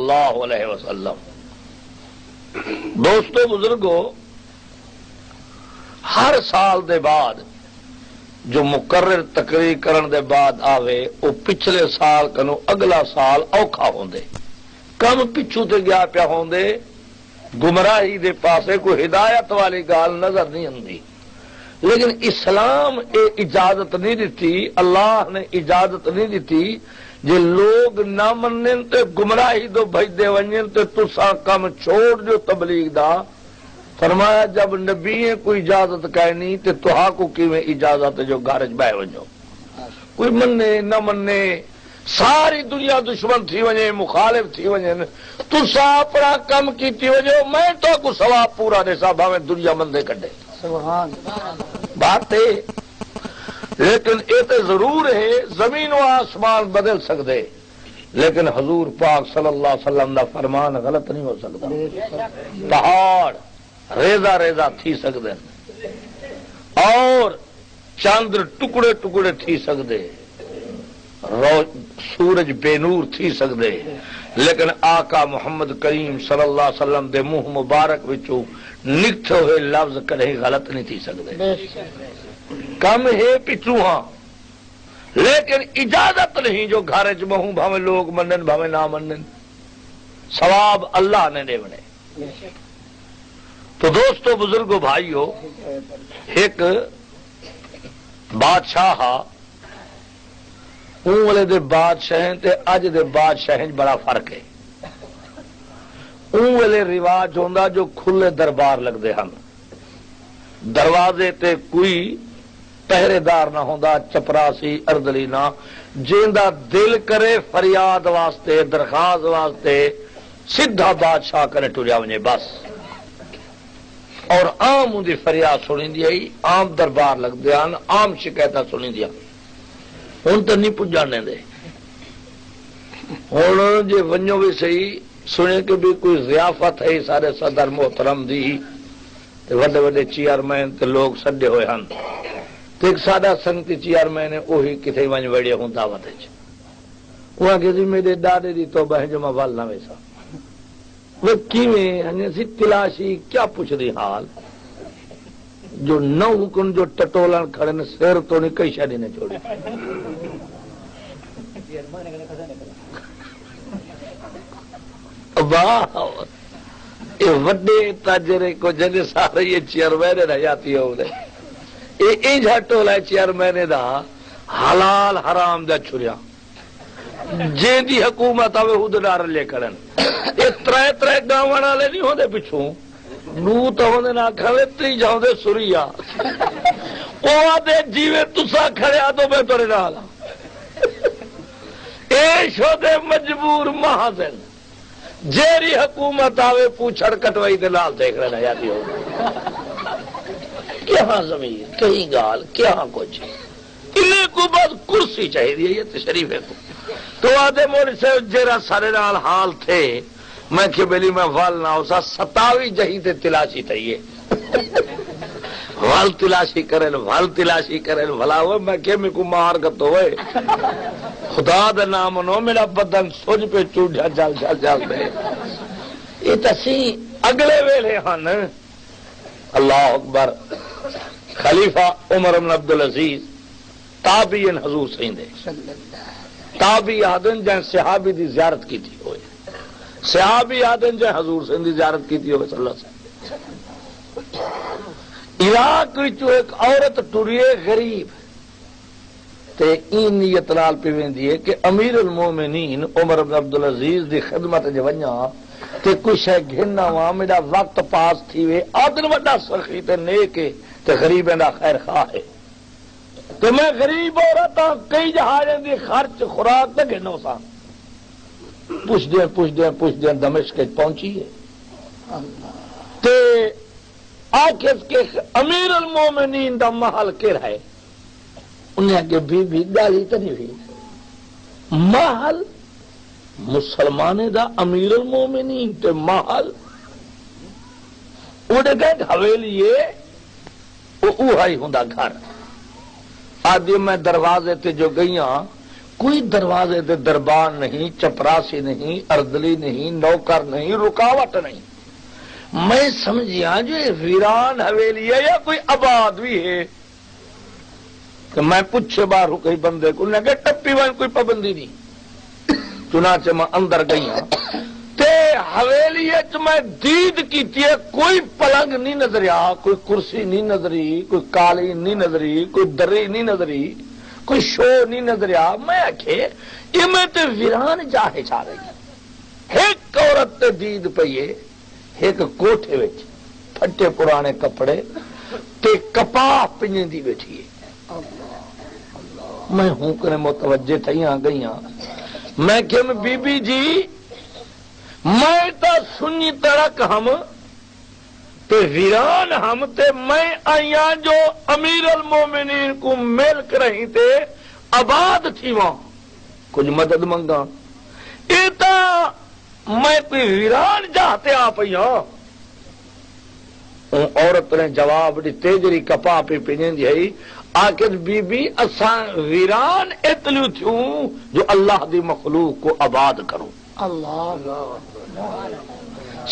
اللہ علیہ وسلم۔ دوستو بزرگو، ہر سال دے بعد جو مقرر تقریر کرن دے بعد آوے وہ پچھلے سال کنو اگلا سال اوکھا ہوندے، کم پچھو تے گیا پیا ہوندے، گمراہی دے پاسے کوئی ہدایت والی گال نظر نہیں آندی۔ لیکن اسلام اے اجازت نہیں دیتی، اللہ نے اجازت نہیں دیتی جے لوگ نہ منن تے گمراہی دو بھجدے ونجن تے تساں کم چھوڑ جو تبلیغ دا۔ فرمایا جب نبی کوئی اجازت کہنی تے تہا کو کیویں اجازت جو گھر بہ وجو، کوئی منے نہ منے، ساری دنیا دشمن تھی وجے، مخالف تھی وجے، تسا اپنا کم کیتی وجو، میں تو کو ثواب پورا دے سا بھاویں دنیا بندے کڈے۔ سبحان بات ہے، لیکن یہ تو ضرور ہے زمین و آسمان بدل سکتے، لیکن حضور پاک صلی اللہ علیہ وسلم دا فرمان غلط نہیں ہو سکتا۔ پہاڑ ریزا ریزا تھی سکتے اور چاندر ٹکڑے ٹکڑے تھی سکتے، سورج بے نور تھی سکتے، لیکن آقا محمد کریم صلی اللہ علیہ وسلم دے منہ مبارک وچوں نکتے ہوئے لفظ کدے غلط نہیں تھی سکتے۔ کم ہے پچھو ہاں، لیکن اجازت نہیں جو گھر چ بہوں بھاویں لوگ منن بھاویں نہ منن، ثواب اللہ نے دے بنے۔ تو دوستو بزرگو بھائیو، ایک بادشاہ اون والے دے بادشاہ تے اج دے بادشاہ بڑا فرق ہے۔ اون والے رواج ہوندا جو کھلے دربار لگتے ہیں، دروازے تے کوئی پہرے دار نہ ہوندا، چپراسی اردلی نہ، جیندا دل کرے فریاد واسطے درخواست واسطے سیدھا بادشاہ کرے ٹریا ونے بس، اور عام دی فریاد سنی دی، عام دربار لگتے ہیں، عام شکایت سنی دیا۔ ہوں تو نہیں پجانے دے، ہوں جی ونجو بھی صحیح سنے کہ بھی کوئی ضیافت ہے سارے صدر محترم دی، وڈے وڈے چیئرمین تے لوگ سڈے ہوئے ہیں، تو ایک سادہ سنگتی چیئرمین ہے وہی کتنے ونج وڑے ہوں دعوت وہ آگے جی میرے ڈاڈے دی توبہ ہے جو میں ول نہ ویسا وہ کیویں سی تلاشی کیا پوچھ دی حال جو نو کن جو ٹٹولن کھڑے نے سر تو نہیں کئی شادی نے چھوڑی۔ واہ یہ وڈے تاجرے کو جن سارے یہ چیئرمین رہ جاتی ہو یہ ٹولا چیئرمین دا حلال حرام دا چھریا جن دی حکومت آئے خود ڈر لے کرن یہ ترے ترے گاؤں والے نہیں ہوتے پچھوں نو تو ہوندے نہ کھڑے تی جاؤندے سوریا او آدے جیوے تسا کھڑیا تو میں تورے نال اے شودے مجبور محاذن جیری حکومت آوے پوچھڑ کٹوائی دے نال دیکھ رہنا جاتی ہو کیا زمین کہیں گال کیا کچھ انہیں کو بس کرسی چاہیے یہ تشریف ہے تو آدھے موری سے جیرا سارے نال حال تھے میں کہ بلی میں ول نہ ہوسا 27 جہی تے تلاشی تھئیے ول تلاشی کریں بھلا ہوئے میں کہ میں کو مار گتو ہوئے خدا دا نام نو میرا بدن سوج پہ چوڑیا جل دے یہ تسی اگلے ویلے ہن اللہ اکبر خلیفہ عمر بن عبدالعزیز تابعین حضور سیندے تابعی آدن جن صحابی دی زیارت کی تھی ہوئے صحابی آدن جن حضور سیندی زیارت کی تھی ہوئے صلی اللہ علیہ وسلم عراق وچوں ایک عورت ٹریے غریب تے این نیت نال پیویندی ہے کہ امیر المومنین عمر بن عبدالعزیز دی خدمت جو ونجا تے کچھ ہے گھننا وا میرا وقت پاس تھی وے آدن وڈا سخی تے نیک تے غریبیں دا خیر خواہ ہے تو میں غریب عورتاں کئی جہازیں دی خرچ خوراک تے گھنو سا پوچھ دیں دمشق پہنچی ہے تے آخر کے امیر المومنین دا محل کر ہے انہیں آگے بھی گالی تو نہیں ہوئی محل مسلمانے دا امیر المومنین تے محل اڑ گئے حویلی اوہی ہوں گھر آدھی میں دروازے تے جو گئیاں کوئی دروازے دے دربان نہیں، چپراسی نہیں، اردلی نہیں، نوکر نہیں، رکاوٹ نہیں. میں سمجھیا جو یہ ویران حویلی ہے یا کوئی آباد بھی ہے کہ میں پوچھے باہر کئی بندے کو لگے ٹپی وائن کوئی پابندی نہیں. چنانچہ میں اندر گئی ہوں تے حویلی میں دید کیتی ہے، کوئی پلنگ نہیں نظریا، کوئی کرسی نہیں نظری، کوئی قالین نہیں نظری، کوئی دری نہیں نظری، کوئی شو نہیں نظریا. میں آخے یہ میں تے ویران جاہے چاہ رہی. ایک عورت تے دید پئیے ایک کوٹھے وچ پھٹے پرانے کپڑے تے کپاہ پنجی بیٹھی ہے. میں ہوں کرے متوجہ تھیاں گئیاں. میں کہ بی بی جی میں تا سنی تڑک ہم تے ویران ہم تے میں آئیاں جو امیر المومنین کو ملک رہی تے آباد تھی وہاں کچھ مدد منگا. یہ تا میں کوئی ویران جاتے آ پئیاں. عورت نے جواب دیتے جری کپا پہ پنجن جی آخر بی بی اساں ویران اتلیو تھوں جو اللہ دی مخلوق کو آباد کروں. اللہ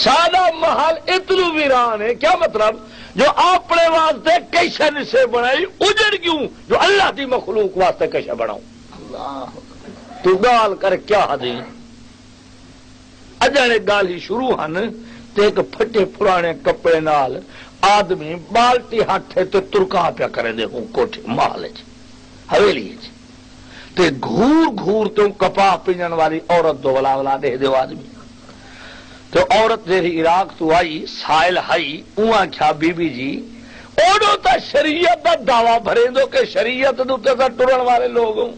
سادہ محل اتلو ویران ہے. کیا مطلب جو اپنے واسطے کیسے نسے بنائی اجڑ کیوں جو اللہ دی مخلوق واسطے کیسے بناؤں. تو گال کر کیا دی اجانے گال ہی شروع ہن تے ایک پھٹے پرانے کپڑے نال آدمی بالٹی ہاتھے تے ترکا پیا کرے دے ہوں کوٹھے محل حویلی تے گھور گھور تو کپا پینن والی عورت دو ولا ولا دے دیو آدمی. تو عورت جی عراق تو آئی سائل ہائی اواں کیا بی بی جی اوڈو تا شریعت دا دعویٰ بھرے دو کہ شریعت دو تے ٹرن والے لوگ ہوں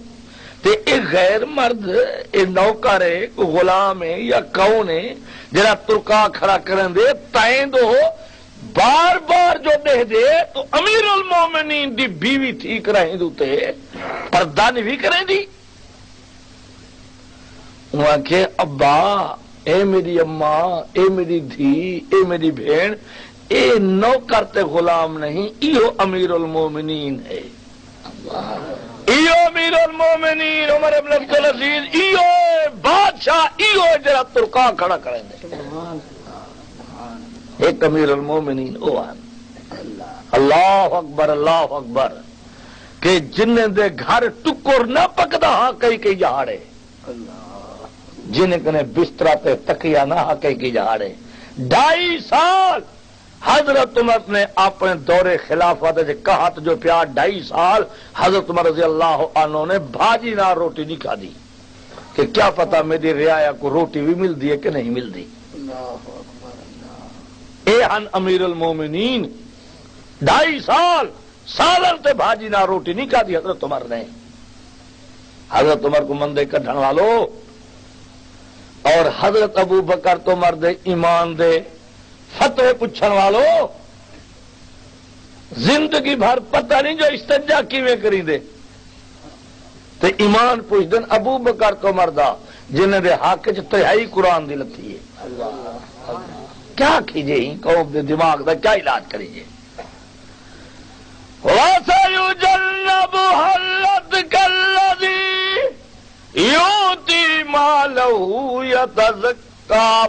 تے ایک غیر مرد ایک نوکر ہے غلام ہے یا کون ہے جرا ترکا کھڑا کرن دے تائیں دو بار بار جو دے دے تو امیر المومنین دی بیوی ٹھیک رہیں دو تے پردہ نہیں بھی کریں دی. وہاں کہ ابا اے میری اماں اے میری دھی اے میری بہن اے نوکر تے غلام نہیں ایو امیر المومنین ہے. ایو امیر المومنین عمر ابن عبدالعزیز ایو بادشاہ ایو جرا ترکا کھڑا کریں دے. ایک امیر المومنین او اللہ اکبر اللہ اکبر کہ جن دے گھر ٹکر نہ پکدا ہاں کئی کئی جہاڑے جن کنے بسترا تے تکیا نہ ہاں کئی کئی جہاڑے. 2.5 سال حضرت عمر نے اپنے دور خلافت کہا جو پیا 2.5 سال حضرت عمر رضی اللہ عنہ نے بھاجی نہ روٹی نہیں کھا دی کہ کیا پتا میری رعایا کو روٹی بھی ملتی ہے کہ نہیں ملتی. اے ہن امیر المومنین 2.5 سال سالن تے بھاجی نہ روٹی نہیں کھا دی حضرت عمر نے. حضرت عمر کو مندے کڈھن والو اور حضرت ابو بکر تو مرد ایمان دے فتوے پوچھن والو زندگی بھر پتہ نہیں جو استنجا کیویں کری دے تے ایمان پوچھ دن ابو بکر تو مردا جنہیں دے حق چ 3 قرآن دی لتی ہے. کیا کیجیے قوم دے دماغ دا کیا علاج کریجیے. وَسَيُجَنَّبُهَا الْأَتْقَى الَّذِي يُؤْتِي مَالَهُ يَتَزَكَّىٰ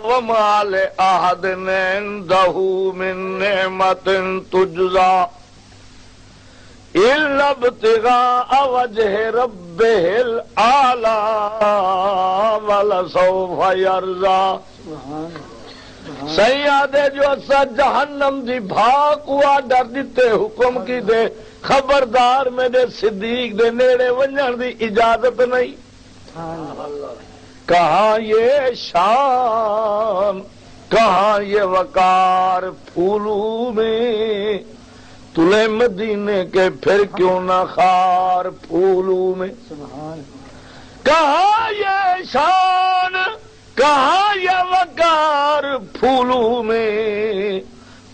وَمَا لِأَحَدٍ عِندَهُ مِن نِّعْمَةٍ تُجْزَىٰ إِلَّا ابْتِغَاءَ وَجْهِ رَبِّهِ الْأَعْلَىٰ وَلَسَوْفَ يَرْضَىٰ. سیادے جو اسا جہنم دی بھاک ہوا ڈر دیتے حکم کی دے خبردار میرے صدیق دے نیڑے ونجن دی اجازت نہیں. کہاں یہ شان کہاں یہ وقار پھولوں میں تلے مدینے کے پھر کیوں نہ خار پھولوں میں. کہاں یہ شان کہاں یہ وقار پھولوں میں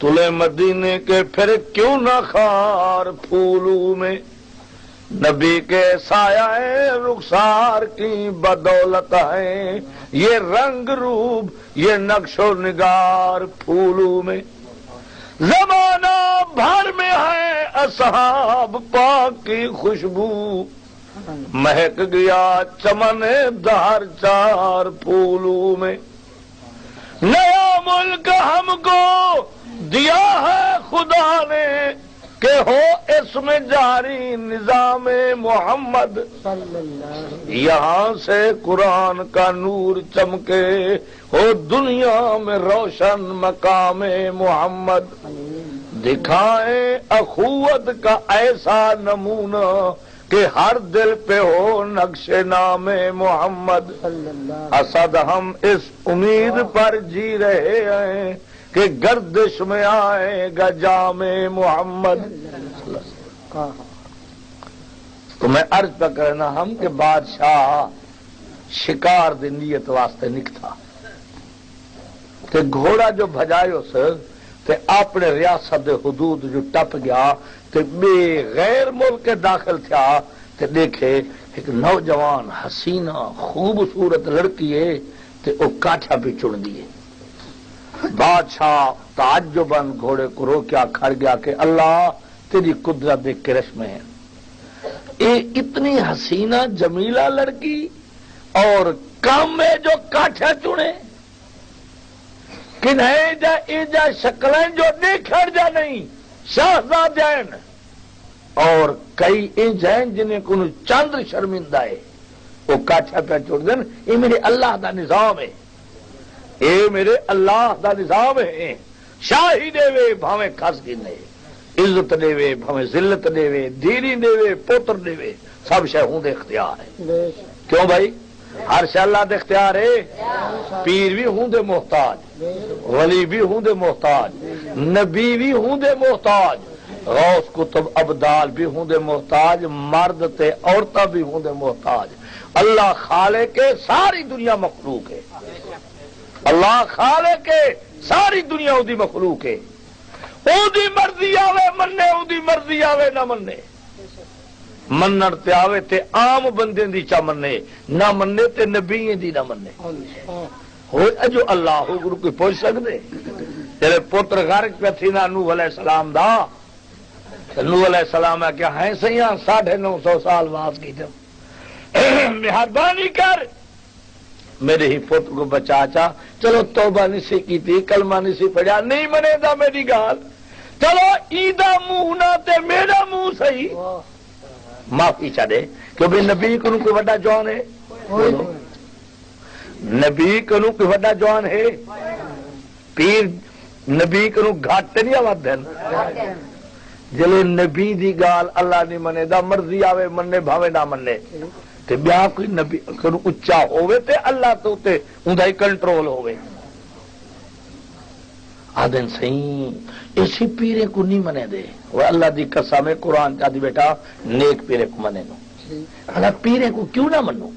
تلے مدینے کے پھر کیوں نہ خار پھولوں میں. نبی کے سایہ رخسار کی بدولت ہے یہ رنگ روپ یہ نقش و نگار پھولوں میں. زمانہ بھر میں ہے اصحاب پاک کی خوشبو مہک گیا چمن دہر چار پھولوں میں، نیا ملک ہم کو دیا ہے خدا نے کہ ہو اس میں جاری نظام محمد، یہاں سے قرآن کا نور چمکے ہو دنیا میں روشن مقام محمد، دکھائیں اخوت کا ایسا نمونہ کہ ہر دل پہ ہو نقش نام محمد، اسد ہم اس امید پر جی رہے ہیں کہ گردش میں آئے گا جام محمد۔ تو میں عرض پہ کرنا ہم کہ بادشاہ شکار دی نیت واسطے نکتا کہ گھوڑا جو بھجائے اس تے اپنے ریاست دے حدود جو ٹپ گیا تے بے غیر ملک کے داخل تھیا تے دیکھے ایک نوجوان حسینہ خوبصورت لڑکی ہے تے او کاٹھا بھی چن دیے۔ بادشاہ تعجباً گھوڑے کو روکیا، کھڑ گیا کہ اللہ تیری قدرت دیکھ کے رشمے ہیں، اے اتنی حسینہ جمیلہ لڑکی اور کام میں جو کاٹھا چنے کنہیں جا ایجا شکلیں جو دیکھڑ جا نہیں شہزاد جین اور کئی ایجین جنہیں کنو چاندر شرمندہ ہے وہ کاٹھا پہ چھوڑ دیں، یہ میرے اللہ دا نظام ہے، اے میرے اللہ دا نظام ہے، شاہی دے وے بھاویں کھس گنے، عزت دے وے بھاویں ذلت دے وے، دیری دے وے پوتر دے وے، سب شے ہوں دے اختیار ہے۔ کیوں بھائی؟ ہر شے اللہ دے اختیار ہے، پیر بھی ہوں دے محتاج، ولی بھی ہوں دے محتاج، نبی بھی ہوں دے محتاج، غوث کتب ابدال بھی ہوں دے محتاج، مرد تے عورتاں بھی ہوں دے محتاج۔ اللہ خالق ہے، ساری دنیا مخلوق ہے، اللہ خالق ہے، ساری دنیا دی مخلوق ہے، او دی مرضی آوے مننے، او دی مرضی آوے نہ مننے، منن تے آوے تے عام بندے دی چا مننے، نہ مننے تے نبی دی نہ مننے۔ ہوئے اجو اللہ ہو گرو کوئی پوچھ سکتے؟ تیرے پتر غرق پہ تھی نا نوح علیہ السلام دا، نوح علیہ السلام ہے کیا ہیں سیاں 950 سال واس کی تھے، مہربانی کر میرے ہی پتر کو بچا چا، چلو توبہ نسی کی تھی، کلمہ نسی پڑھیا، نہیں منے دا میری گال، چلو ایدہ منہ نہ تے میرا منہ صحیح، معافی چاہ دے کہ بھئی نبی کنو کوئی وڈا جوان ہے، نبی کنو کوئی وڈا جوان ہے، پیر نبی کنو گھاٹ نہیں آواد دین، جلے نبی دی گال اللہ نہیں منے دا، مرضی آوے مننے بھاوے نہ مننے، تے بیا کوئی نبی کنو اچا ہوئے تے اللہ تو تے اندھا ہی کنٹرول ہوئے۔ آدھن صحیح اسی پیرے کو نہیں منے دے، وہ اللہ دی قسم ہے قرآن چاہ دی بیٹا نیک پیرے کو منے نو، اللہ پیرے کو کیوں نہ منو،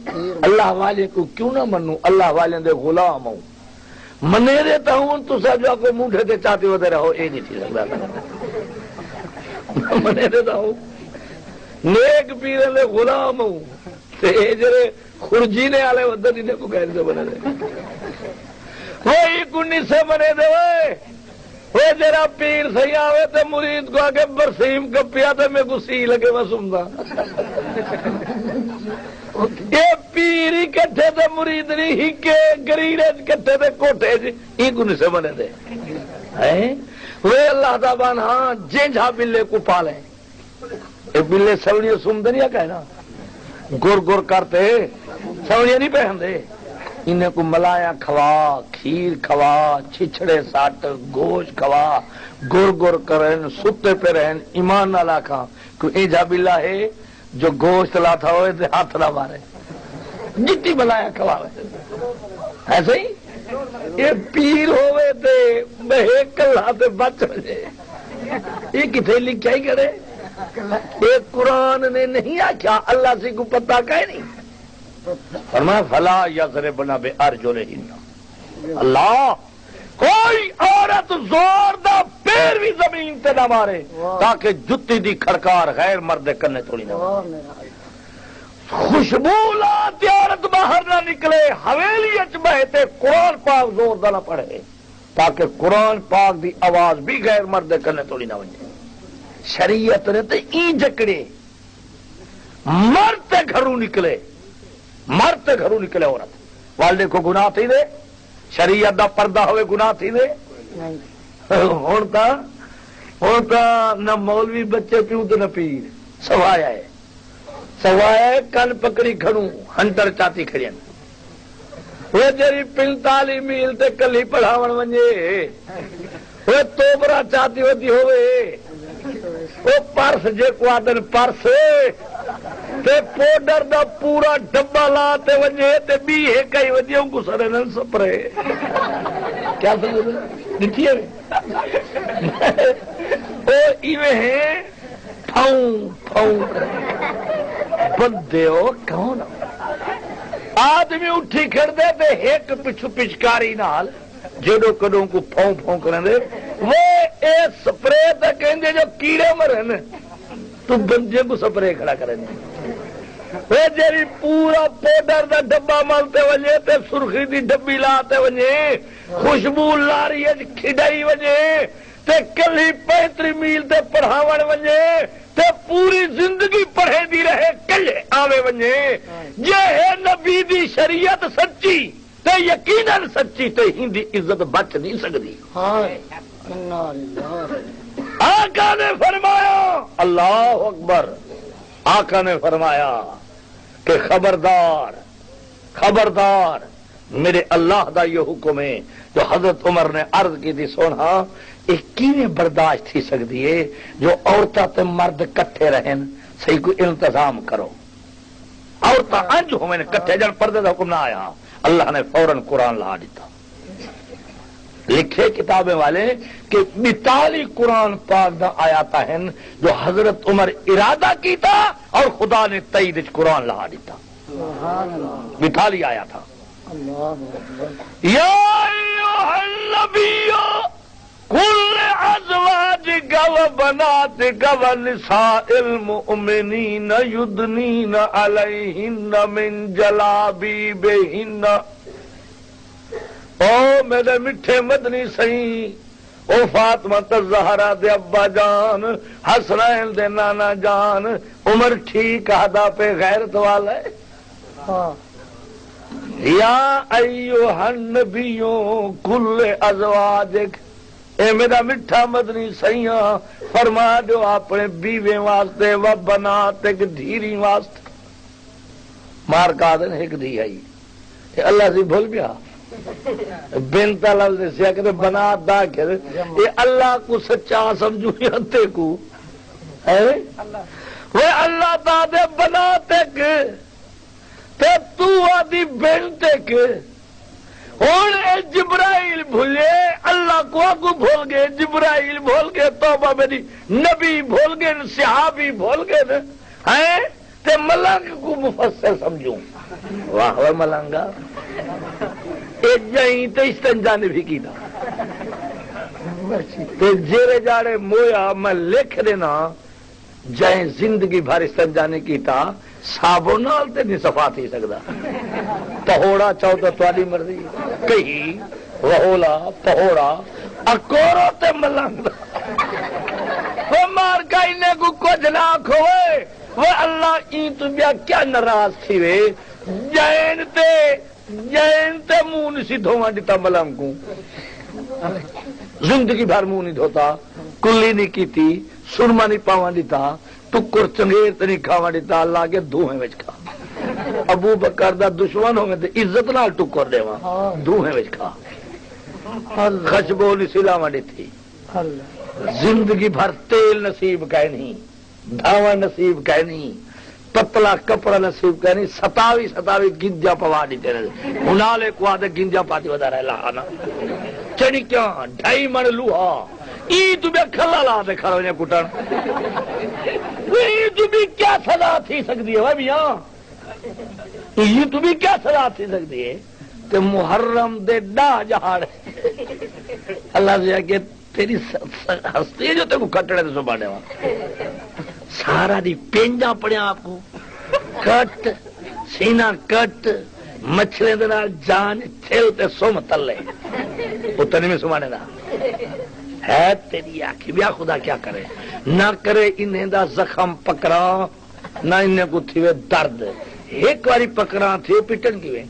اللہ والے کو کیوں نہ منو، اللہ والے دے غلام ہوں، منے دیتا ہوں تو سب جو کوئی مونڈے دے چاہتے ہوتے رہو، اے نہیں تھی سکتا منے دیتا ہوں، نیک پیرے دے غلام ہوں، تے اے جرے خرجینے آلے ودن انہیں کو کہنے سے بنے دے، وہی کنی سے بنے دے وہ جرا پیر صحیح آوے تے مرید کو آگے برسیم کپیا تے میں کو سی لگے میں سمدہ، یہ پیر ہی کٹھے تے مرید نہیں ہی کے گریڑے کٹھے تے کوٹھے جی ہی کنی سے بنے دے، وہ اللہ تعالیٰ ہاں جینجھا بلے کو پالیں، اے بلے سوڑیاں سمدے نہیں کہنا، گر گر کرتے سوڑیاں نہیں پہن دے، انہیں کو ملایا کھوا، کھیر کھوا، چھچڑے ساٹ، گوشت کھوا، گر گر کرن، ستے پہ رہن، ایمان نہ لاکھا، کوئی ایجا بلا ہے جو گوشت لاتا ہوئے تے ہاتھ نہ مارے، جتنی ملایا کھوا ایسے ہی یہ پیر ہوئے تے بہے کلہ تے بچ رہے، یہ کتنے لکھا ہی کرے، یہ قرآن نے نہیں آکھا، اللہ سے کو پتہ کہے نہیں، فرمایا فلا یضربن بارجلہن، اللہ کوئی عورت زور دا پیر بھی زمین تے نہ مارے تاکہ جتی دی کھڑکار غیر مرد کرنے تھوڑی نہ خوشبو لاتی عورت باہر نہ نکلے، حویلی اچ بہتے قرآن پاک زور دا نہ پڑھے تاکہ قرآن پاک دی آواز بھی غیر مرد کرنے تھوڑی نہ بنے، شریعت نے تے ای جکڑے مرد گھروں نکلے مرد گھروں نکلے عورت والدے کو گناہ تھی دے شریعت دا پردہ ہوئے گناہ تھی دے ہوں تو نہ مولوی بچے پیوں تو نہ پیر سوایا ہے کن پکڑی کھڑوں ہنٹر چاتی کھڑی وہ جی 45 میل تے کلی پڑھاون ونجے وہ توبرا چاہتی ہوتی ہوئے وہ پرس جے کو آدن پرس تے پوڈر دا پورا ڈبا لا تے ونجے تے بھی ہے کئی وجے ان کو سرنن سپرے کیا سمجھے دکھیے وہ ایویں ہیں پھاؤں بندے ہو کون آدمی اٹھی کھڑ دے تے ایک پچھو پچکاری نال جڑو کڈوں کو پھاؤں کریں دے وہ اے سپرے تے کہندے جو کیڑے مرن تو بندے کو سپرے کھڑا کریں دے وہ جی پورا پاؤڈر دا ڈبا ملتے وجے تے سرخی دی ڈبی لاتے وجے خوشبو لاری کھڈائی وجے تے کلی 35 میل تے پڑھاون وجے تے پوری زندگی پڑھے دی رہے کلے آوے وجے یہ ہے نبی دی شریعت سچی تے یقیناً سچی تے ہندی عزت بچ نہیں سکتی آقا نے فرمایا اللہ اکبر آقا نے فرمایا کہ خبردار میرے اللہ دا یہ حکم ہے جو حضرت عمر نے عرض کی تھی سونا یہ کیویں برداشت تھی سکتی ہے جو عورتاں تے مرد کٹھے رہن صحیح کوئی انتظام کرو عورتاں انج ہوئے کٹھے جن پردے دا حکم نہ آیا اللہ نے فوراً قرآن لا دیتا لکھے کتابیں والے کہ 42 قرآن پاک دا آیات ہیں جو حضرت عمر ارادہ کیتا اور خدا نے تائید قرآن لا دیتا 42 آیا تھا یا ایھا النبی قل ازواجک و بناتک و نساء المؤمنین یدنین علیہن من جلابیبہن او میرے میٹھے مدنی سہی او فاطمہ الزہرا دے ابا جان حسنین دے نانا جان عمر ٹھیک آدھا پہ غیرت والا ہے یا ایوہ النبیوں کل ازواجک اے میرا میٹھا مدنی سیاں فرما دو اپنے بیوے واسطے و بناتک دھیری واسطے مار کا دن ایک دی آئی اللہ سے بھول گیا بنتا لفظ سے کہ بنا دا کر یہ اللہ کو سچا سمجھو تے کو وہ اللہ تعالی بنا تک تے تو آدھی بن تک ہوں جبرائیل بھولے اللہ کو آگو بھول گئے جبرائیل بھول گئے توبہ میری نبی بھول گئے صحابی بھول گئے ہیں تے ملنگ کو مفسر سمجھوں واہ واہ ملنگا ایک جائیں تے استنجا نے بھی کی تے جیرے جاڑے مویا میں لکھ دینا جائیں زندگی بھر استنجا نے کیتا صابو نال تے نہیں صفا تھی سکدا پہوڑا چاہو تو تواڈی مرضی کہیں وہولا پہوڑا اکورو تے ملنگ وہ مار کا انہیں کو کچھ نہ کھوئے وہ اللہ این تو بیا کیا ناراض تھی وے جین تے منہ نہیں دھواں دیتا ملنگ کو زندگی بھر منہ نہیں دھوتا کلی نہیں کیتی سرما نہیں پاواں دیتا ٹکر چنگیر تے نہیں کھاواں دیتا اللہ کے دھوئیں وچ کھا ابو بکر دا دشمن ہوئے تے عزت نال ٹکر دیواں دھوئیں وچ کھا خشبو نہیں سلاواں دیتی زندگی بھر تیل نصیب کہ نہیں دھاواں نصیب کہ نہیں پتلا کپڑا نصیب کہ نہیں 27 گنجا پوا دیتے رہے انالے کو آدھے گنجا پاتی ودا رہے لانا چڑی کیا 2.5 من لوہا ای تو بھی کھلا لا دے کھڑا ہونے کٹن ای تو بھی کیا سزا تھی سکتی ہے میاں ای تو بھی کیا سزا تھی سکتی ہے کہ محرم دے ڈا جہاڑ اللہ سے کہ تیری ہستی جو تے کو کٹڑے تے سبانے وہاں سارا دی پینجا پڑیا آپ کو کٹ سینہ کٹ مچھلے دے نال جان تھل تے سم تلے اتنی میں سمانے دا ہے تیری آنکھی بیا خدا کیا کرے نہ کرے انہیں دا زخم پکڑا نہ انہیں کو تھی درد ایک باری پکڑا تھی پٹن کی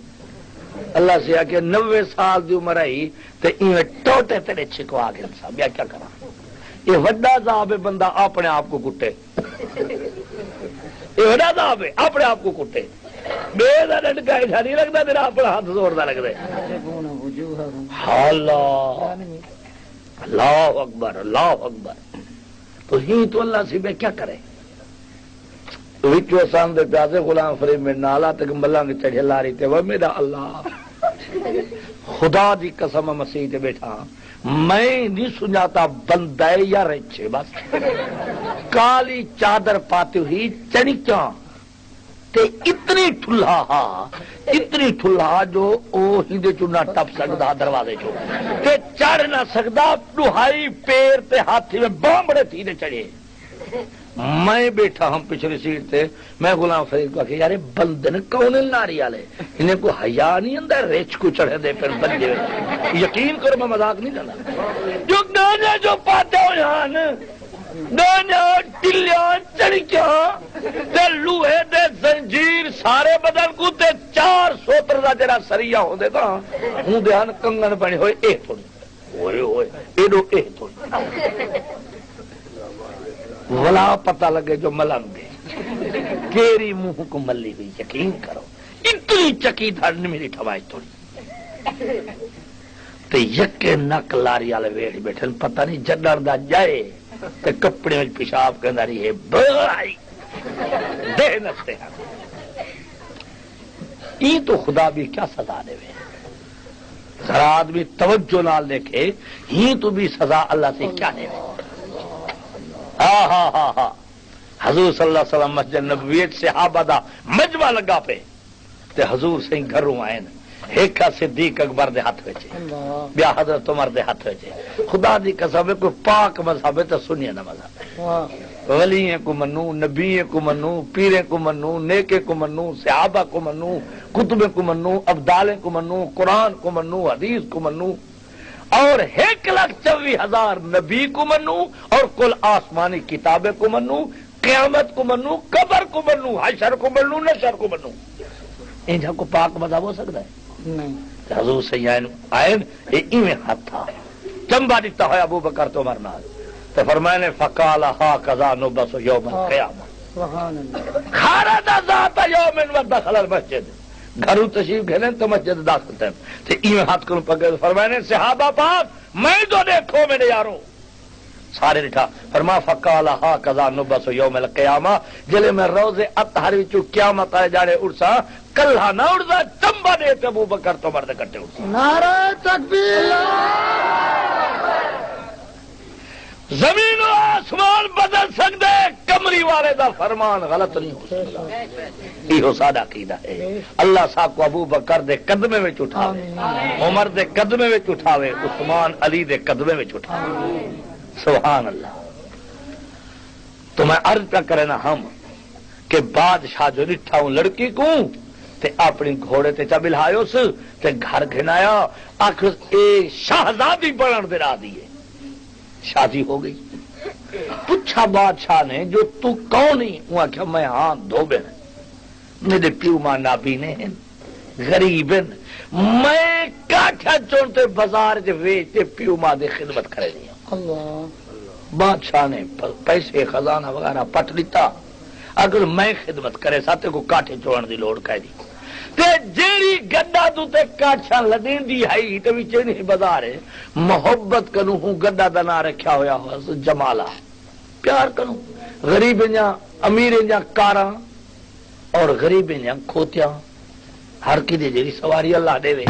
اللہ سے آکے 90 سال دی عمر آئی تے ایویں ٹوٹے تیرے چھکوا گئے صاحب یا کیا کرا یہ وڈا عذاب ہے بندہ اپنے آپ کو کٹے یہ وڈا عذاب ہے اپنے آپ کو کٹے بے دا ڈنڈکا ایسا نہیں لگتا تیرا اپنا ہاتھ زور دا لگ دے اللہ اکبر اللہ اکبر تو ہی تو اللہ سے بے کیا کرے وچو سان دے پیاسے غلام فرید میں نالا تک ملا نے چڑھے لاری تے وہ میرا اللہ خدا دی قسم مسیح تے بیٹھا میں نہیں سناتا بندہ یا رچے بس کالی چادر پاتی ہوئی چنکیاں تے اتنی ٹھلا جو او ہندے چنا ٹپ سکدا دروازے چو تے چڑھ نہ سکدا دہائی پیر تے ہاتھی میں بامبڑے تھی دے چڑھے میں بیٹھا ہم پچھلی سیٹ تے میں غلام فرید کو کہ یار بندن کون ناری والے انہیں کو حیا نہیں اندر ریچ کو چڑھے دے پھر بندے یقین کرو میں مذاق نہیں کرنا جو گانے جو پاتے ہو یہاں گانے ٹلیاں چڑکیاں تے لوہے دے زنجیر سارے بدن کو تے 4 سوتر دا جڑا سریا ہوندے تا ہوں دے ہن کنگن بنے ہوئے اے تھوڑی ہوئے ہوئے ایڈو اے تھوڑی ولا پتہ لگے جو ملنگ گے کیری منہ کو ملی ہوئی یقین کرو اتنی چکی دھڑ میری ٹھوائی تھوڑی تے یکے نک لاری والے ویڑ بیٹھے پتہ نہیں جڈر دا جائے تے کپڑے میں پیشاب کرنا رہی ہے بڑائی دے نستے ہیں یہ تو خدا بھی کیا سزا دے وے ذرا آدمی توجہ نال دیکھے ہی تو بھی سزا اللہ سے کیا دے وے ہاں حضور صلی اللہ علیہ وسلم مسجد نبویت صحابہ دا مجمع لگا پہ تے حضور سے گھروں آئے ایک صدیق اکبر دے ہاتھ وچے بیا حضرت عمر دے ہاتھ وچے خدا دی قسم کوئی پاک مذہب ہے تے سنیے نہ مذہب ولییں کو منو نبییں کو منو پیریں کو منو نیکے کو منو صحابہ کو منو کتبیں کو منو ابدالیں کو منو قرآن کو منو حدیث کو منو اور 1,24,000 نبی کو منو اور کل آسمانی کتابیں کو منو قیامت کو منو قبر کو منو حشر کو منو نشر کو منو انجا کو پاک مذہب ہو سکتا ہے نہیں حضور سیدنا آئین ایویں ہاتھ تھا چمبا دیتا ہے ابو بکر تو عمر نال تو فرمایا فقال هكذا نبعث يوم القيامه سبحان اللہ خرج ذات يوم ودخل المسجد گھروں تشریف گھنے تو مسجد داخل تھے تو ایویں ہاتھ کروں پکڑ فرمایا صحابہ پاک میں تو دیکھو میرے یارو سارے لکھا فرما فقال هكذا نبعث يوم القيامه جلے میں روز اطہر وچ قیامت آئے جانے اڑسا کلھا نہ اڑدا چمبا دے تے ابو بکر تو مرد کٹے اڑسا نعرہ تکبیر زمین و آسمان بدل سکتے کمری والے دا فرمان غلط نہیں ہو سکتا یہ سادہ عقیدہ ہے اللہ صاحب کو ابو بکر دے قدمے میں اٹھاوے عمر دے قدمے میں اٹھاوے عثمان علی دے قدمے میں اٹھاوے سبحان اللہ تو میں عرض کا کرے نا ہم کہ بادشاہ جو لٹھا ہوں لڑکی کو تے اپنی گھوڑے تے چا بلہایو سے تے گھر گھنایا آخر اے شہزادی بڑھن دے را دیے شادی ہو گئی پوچھا بادشاہ نے جو تو کون ہی وہ آخیا میں ہاں دو بہن میرے پیو ماں نابینے ہیں غریب ہیں میں کاٹھا چونتے بازار جو ویچتے پیو ماں دے خدمت کرے دیا اللہ بادشاہ نے پیسے خزانہ وغیرہ پٹ لیتا اگر میں خدمت کرے ساتے کو کاٹھے چوڑن دی لوڑ کہہ دی تے جیڑی گڈا تو تے کاٹھا لدین دی ہائی تے وچے نہیں بازار ہے محبت کنوں ہوں گڈا دا نہ رکھیا ہویا ہو جمالا پیار کنوں غریب جا امیر جا کاراں اور غریب جا کھوتیاں ہر کی دے جیڑی سواری اللہ دے وے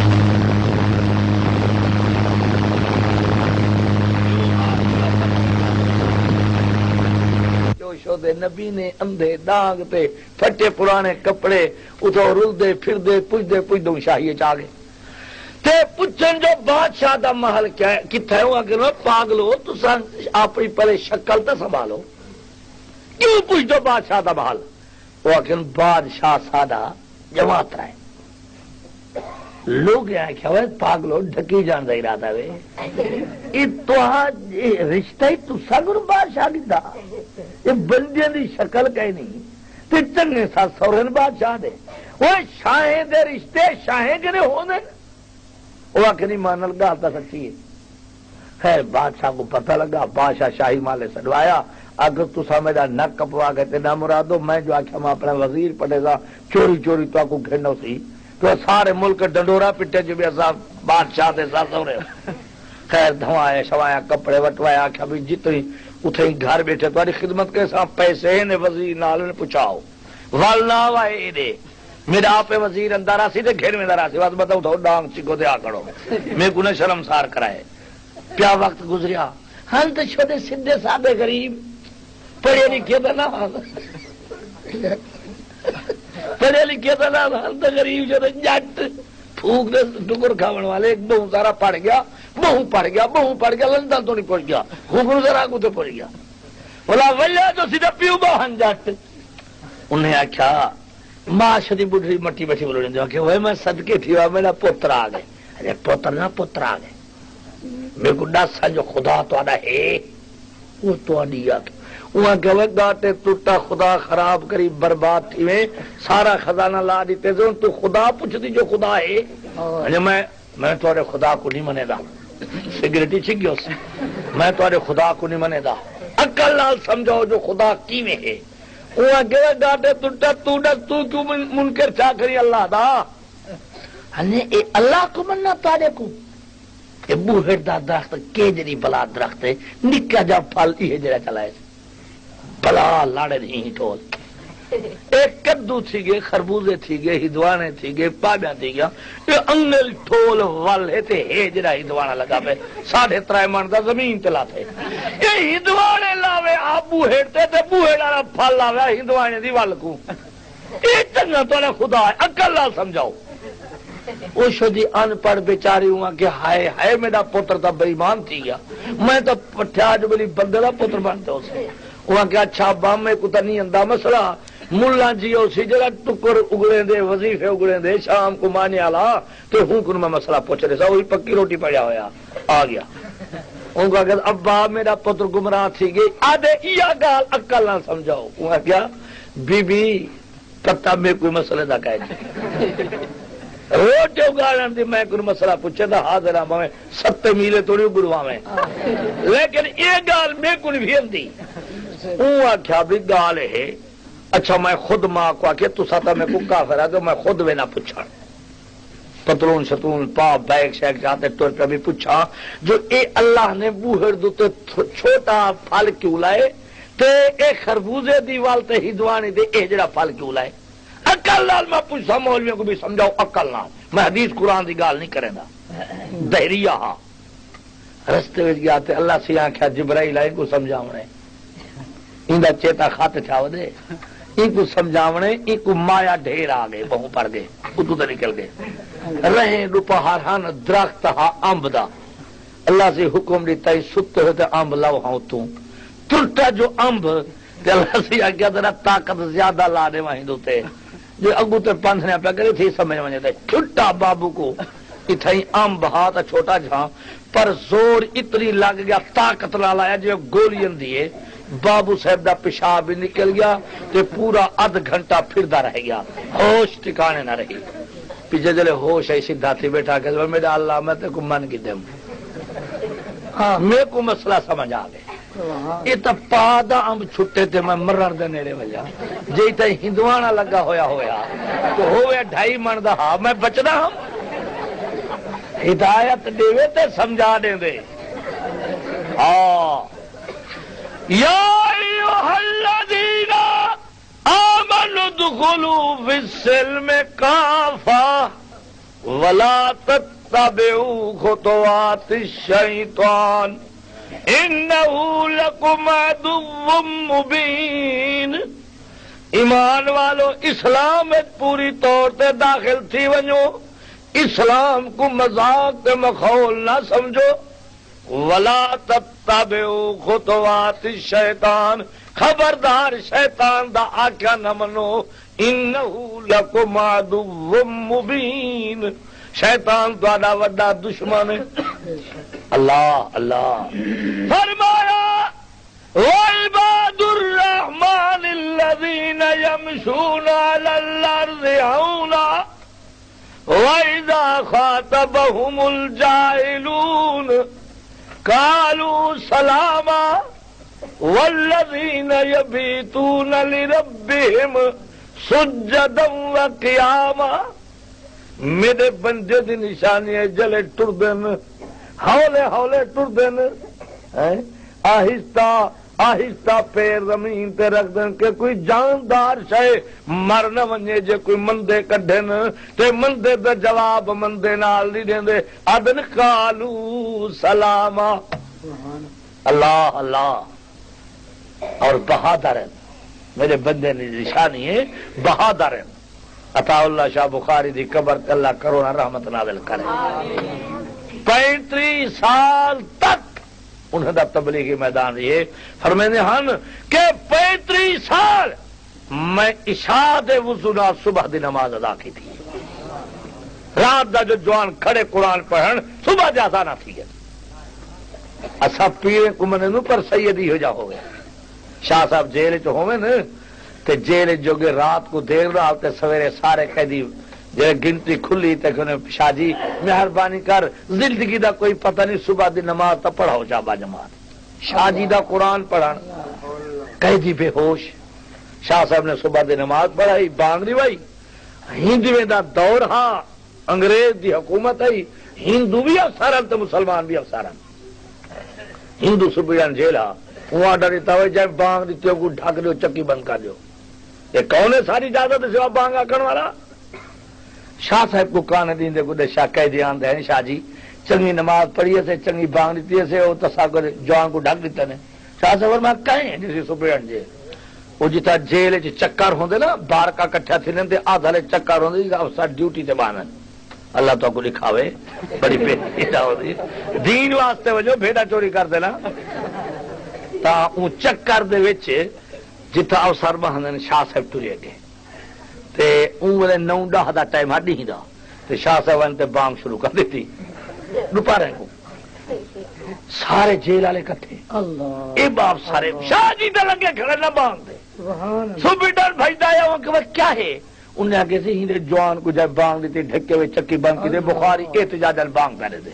دے نبی نے اندھے داغ تے پھٹے پرانے کپڑے اتو رلدے پھردے پجدے شاہیے چاہ گئے تے پچھن جو بادشاہ دا محل کیا ہے کتھا ہے وہ آگے پاگلو تو اپنی پہلے شکل تے سنبھالو کیوں پوچھ دو بادشاہ دا محل وہ آگے بادشاہ سادہ جماعت رہے لوگ یہاں کیا ہوئے پاگلو ڈھکی جان دا ارادہ وے رشتہ ہی تو سگن بادشاہ کی دا یہ بندیاں دی شکل کہیں نہیں چنگے ساس سورے بادشاہ دے وہ شاہیں دے رشتے شاہیں کنے ہونے وہ آکے نہیں مانل گا تا سچی ہے خیر بادشاہ کو پتہ لگا بادشاہ شاہی مالے سڑوایا اگر تسا میرا نک کپوا گئے تے نہ مرادو میں جو آکھا میں اپنا وزیر پڑے گا چوری چوری تو آکو گھنو سی تو سارے ملک ڈنڈورا پٹے جو بھی ایسا بادشاہ دے ساتھ ہو رہے خیر دھوایا شوایا کپڑے وٹوایا آکھا بھی جتنی اتھے ہی گھر بیٹھے تمہاری خدمت کے ساتھ پیسے نے وزیر نال نے پوچھاؤ والنا وائے دے میرا آپ وزیر اندر آسی تے گھر میں اندر آسی بات بتاؤ تو ڈانگ چکو دے آ کرو میں کو نے شرمسار کرائے پیا وقت گزریا ہم تو چھوٹے سدھے سادے غریب پڑھے لکھے تو نہ پڑھے لکھے تو نہ ہم تو غریب جو جٹ پھوک دے ٹکر کھاون والے ایک بہو سارا پڑ گیا بہو پڑ گیا لندن تو نہیں پہنچ گیا حکم ذرا کو تو پہنچ گیا بولا ولیا تو سیدھا پیو بہن جٹ انہیں آخیا ماں شدی بڑھی مٹی بیٹھی بولو کہ وہ میں صدقے تھی میرا پوتر آ گئے ارے پوتر نہ پوتر آ گئے میرے کو دس جو خدا تو ہے وہ تو وہاں کہ گاٹے ٹوٹا خدا خراب کری برباد تھی میں سارا خزانہ لا دیتے تو خدا پوچھتی جو خدا ہے میں تھوڑے خدا کو نہیں منے دا سگریٹی چھگی اس میں تھوڑے خدا کو نہیں منے دا عقل نال سمجھو جو خدا کی میں ہے وہاں کہ گاٹے ٹوٹا تو کیوں منکر چاہ کری اللہ دا اے اللہ کو مننا تارے کو بوہر دا درخت کے جری بلا درخت ہے نکا جا پھل یہ جڑا چلائے بلا لاڑے نہیں ٹول ایک کدو تھی گئے خربوزے تھی گئے ہدوانے تھی گئے پابیاں تھی گیا یہ انگل ٹول والے تے ہے جڑا ہدوانا لگا پہ 3.5 من دا زمین تلا تھے یہ ہدوانے لاوے آپ بوہر تے بوہر والا پھل لاوے ہدوانے دی ول کو یہ چنگا تو خدا ہے عقل نال سمجھاؤ وہ شدی ان پڑھ بیچاری ہوا کہ ہائے ہائے میرا پتر تو بے ایمان تھی گیا میں تو پٹھیا جو بلی بندے کا پتر بنتے اسے وہاں کہ اچھا بام میں کو نہیں آتا مسئلہ ملا جی اسی جگہ ٹکر اگڑے دے وظیفے اگڑے دے شام کو مانے والا تو ہوں کو میں مسئلہ پوچھ رہا وہی پکی روٹی پڑیا ہوا آ گیا ان کو کہ ابا میرا پتر گمراہ تھی گئی آدھے یہ گال عقل نہ سمجھاؤ وہاں کیا بی بی پتا میں کوئی مسئلے دا کہہ روٹی اگاڑن دی میں کوئی مسئلہ پوچھے تھا حاضر میں 7 میلے تو نہیں گروا میں لیکن یہ گال میں کوئی بھی ہندی وہ آخیا بھی گال ہے اچھا میں خود ماں کو آخیا تو ساتا میں کو کافر ہے تو میں خود بھی نہ پوچھا پتلون شتون پا بیگ شیک چاہتے ٹور پہ بھی پوچھا جو اے اللہ نے بوہر دو چھوٹا پھل کیوں لائے تے اے خربوزے دی والتے ہدوانی دے اے جڑا پھل کیوں لائے عقل نال میں پوچھا مولویوں کو بھی سمجھاؤ عقل نال میں حدیث قرآن دی گال نہیں کرے گا دہریہ ہاں رستے میں گیا تے اللہ سے آخیا جبرائیل آئے کو سمجھاونے اندا چیتا خط چھاو دے ان کو سمجھاونے ان کو مایا ڈھیر آ گئے بہو پڑ گئے اتو تے نکل گئے رہیں دوپہر ہن درخت ہاں امب دا اللہ سے حکم دیتا ہے ستے ہوتے امب لاؤ ہاں تو ترٹا جو امب تے اللہ سے آگیا ذرا طاقت زیادہ لا دے وہیں دوتے جو اگو تے پندھنے پہ کرے تھی سمجھ وجہ تے چھٹا بابو کو اتھائی امب ہاں تا چھوٹا جہاں پر زور اتنی لگ گیا طاقت لا لایا جو گولین دیے بابو صاحب دا پیشاب بھی نکل گیا تے پورا آدھ گھنٹہ پھردا رہ گیا ہوش ٹھکانے نہ رہی پیچھے جلے ہوش ہے سیدھا تھی بیٹھا کہ میرا اللہ میں تے کو من کی دم ہاں میرے کو مسئلہ سمجھ آ گئے یہ تو پادا امب چھٹے تے میں مرن دے نیڑے وجہ جی تے ہندوانا لگا ہویا تو ہوئے 2.5 من دا ہاں میں بچنا ہم ہدایت دے تے سمجھا دیں دے یا ایھا الذین آمنوا ادخلوا فی السلم کافہ ولا تتبعوا خطوات الشیطان انہو لکم عدو مبین ایمان والو اسلام پوری طور تے داخل تھی ونجو اسلام کو مذاق تے مخول نہ سمجھو ولا تتبعوا خطوات الشیطان خبردار شیطان دا آقا نہ منو انہو لکم عدو مبین شیطان تہاڈا وڈا دشمن ہے اللہ اللہ فرمایا وعباد الرحمن الذین یمشون يمشون على الأرض هونا وإذا خاطبهم الجاهلون قالوا سلاما والذين يبيتون لربهم سجدا وقياما. میرے بندے دی نشانی ہے جلے ٹردن ہولے ہولے ٹردن آہستہ آہستہ پیر زمین تے رکھ دین کہ کوئی جاندار شے مر نہ ونجے. جے کوئی مندے کڈھن تے مندے دا جواب مندے نال نہیں دیندے. ادن قالو سلاما. اللہ اللہ. اور بہادر ہیں میرے بندے نے نشانی ہے بہادر ہیں. عطا اللہ شاہ بخاری دی قبر تے اللہ کروڑا رحمت نازل کرے. 35 سال تک انہیں دا تبلیغی میدان یہ فرمیندے ہن کہ 35 سال میں عشاء دے وضو نال صبح دی نماز ادا کی تھی. رات دا جو جوان کھڑے قرآن پڑھن صبح دی اذان تھی. اسا پیر کو منے نو پر سیدی ہو جا ہوئے. شاہ صاحب جیل چ ہوویں نا تے جیل جو کہ رات کو دیر رات تے سویرے سارے قیدی جے گنتی کھلی تے کنے شاہ جی مہربانی کر زندگی دا کوئی پتہ نہیں صبح دی نماز تا پڑھاؤ جا با جماعت. شاہ جی دا قرآن پڑھن قیدی بے ہوش. شاہ صاحب نے صبح دی نماز پڑھائی بانگ دی بھائی. ہندویں دا دور ہاں انگریز دی حکومت ہے. ہندو بھی افسران تے مسلمان بھی افسران. ہندو صبح جیل ہاں وہاں ڈری تاوے جائے بانگ دیتے ہو ڈھک دیو چکی بند کر دیو. یہ کون ہے ساری اجازت سوا بانگ آکڑ والا؟ شاہ صاحب کو کان دیندے کو دے شاہ قیدی آندے ہیں شاہ جی چنگی نماز پڑھیے سے چنگی بانگ دیتی ہے سے وہ تسا کو جوان کو ڈھک دیتے ہیں. شاہ صاحب فرمایا کہیں جیسی سپرڈنٹ جی وہ جتا جیل چ چکر ہوندے نا بار کا کٹھا تھی تے آدھا لے چکر ہوندے افسر ڈیوٹی تے بانن. اللہ تو کو لکھاوے بڑی پیدا ہوندی دین واسطے وجو بھیڑا چوری کر دینا تا اون چکر دے وچ جتا افسر بہندن شاہ صاحب ٹرے گئے تے اون ویلے 9:10 دا ٹائم ہڈی دا تے شاہ صاحب نے بانگ شروع کر دیتی دوپہر کو. سارے جیل والے کٹھے اللہ اے باپ سارے شاہ جی تے لگے کھڑے نہ بانگ دے. سبحان اللہ. سپیڈر بھجدا آیا وہ کہ کیا ہے انہیں آگے سے ہی جوان کو جب بانگ دیتی ڈھکے ہوئے چکی بند کی دے بخاری احتجاجل بانگ کرے دے.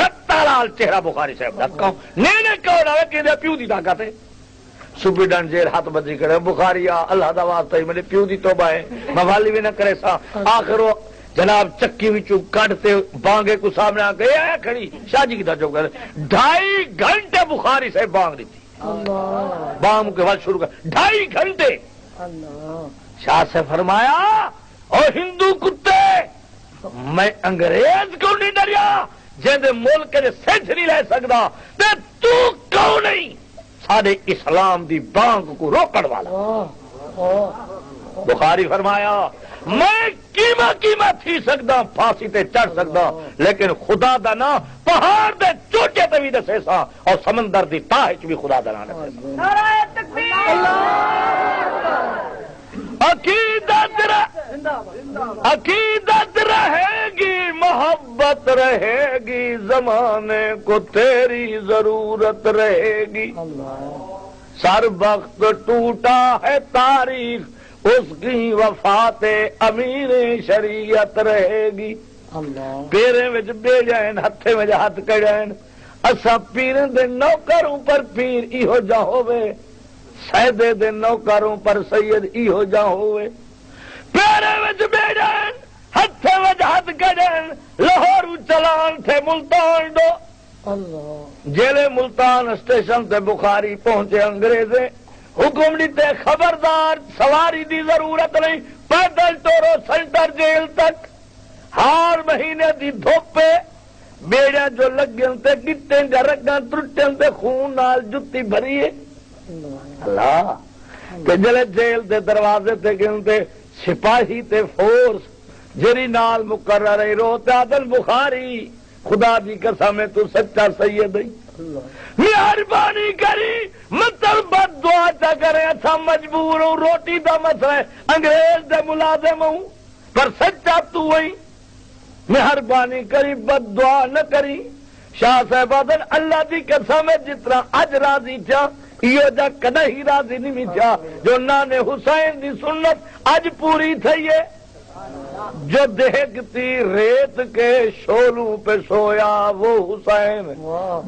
رتا لال چہرہ بخاری صاحب ڈکاؤں نینے کون آوے کہ دے پیو دی طاقت ہے. سپیڈن جیل ہاتھ بدری کرے بخاری اللہ دا واسطہ ہی میرے پیو دی توبہ ہے موالی بھی نہ کرے سا. آخر وہ جناب چکی وچوں کڈتے بانگے کو سامنے آ کے آیا کھڑی شاہ جی کی دا جو کر 2.5 گھنٹے بخاری صاحب بانگ دیتی. بانگ کے بعد شروع کر 2.5 گھنٹے. شاہ سے فرمایا او ہندو کتے میں انگریز کو نہیں ڈریا جے ملک کے سچ نہیں لے سکتا تے تو کیوں نہیں سارے اسلام دی بانگ کو روکڑ والا. بخاری فرمایا میں کیما تھی سکتا پھانسی تے چڑھ سکتا لیکن خدا دا نا پہاڑ دے چوٹے تے بھی دسے سا اور سمندر دی تاہ وچ بھی خدا دا نا دسے سا. نعرہ تکبیر. عقیدت رہے گی محبت رہے گی زمانے کو تیری ضرورت رہے گی. سر وقت ٹوٹا ہے تاریخ اس کی وفات امیر شریعت رہے گی. پیرے وچ بے جائن ہتھے وچ ہاتھ کڑین اسا پیریں دے نوکروں پر پیر ایہو جا ہووے سیدے دے نوکروں پر سید ایہو جا ہوئے. پیرے وچ بے جائن ہتھے وچ ہاتھ کڑین لاہور چلان تھے ملتان ڈو. جیلے ملتان اسٹیشن تے بخاری پہنچے انگریزے حکم دیتے خبردار سواری دی ضرورت نہیں پیدل ٹورو سینٹر جیل تک. ہر مہینے دی دھوپے بیڑیاں جو لگن تے گٹیں جا رگاں ٹرٹن تے خون نال جتی بھریے. اللہ تے جلے جیل دے دروازے تے گنتے سپاہی تے فورس جری نال مقرر ہے روتے عدل بخاری خدا دی قسم ہے تو سچا سید ہے. مہربانی کری مطلب بد دعا چا کرے اچھا مجبور ہوں روٹی دا مسئلہ ہے انگریز دے ملازم ہوں پر سچا تو ہوئی مہربانی کری بد دعا نہ کری. شاہ صاحب اللہ دی قسم ہے جتنا اج راضی تھا یہ جا کدی ہی راضی نہیں تھا جو نانے حسین دی سنت اج پوری تھی ہے، جو دیکھتی ریت کے شولوں پہ سویا وہ حسین،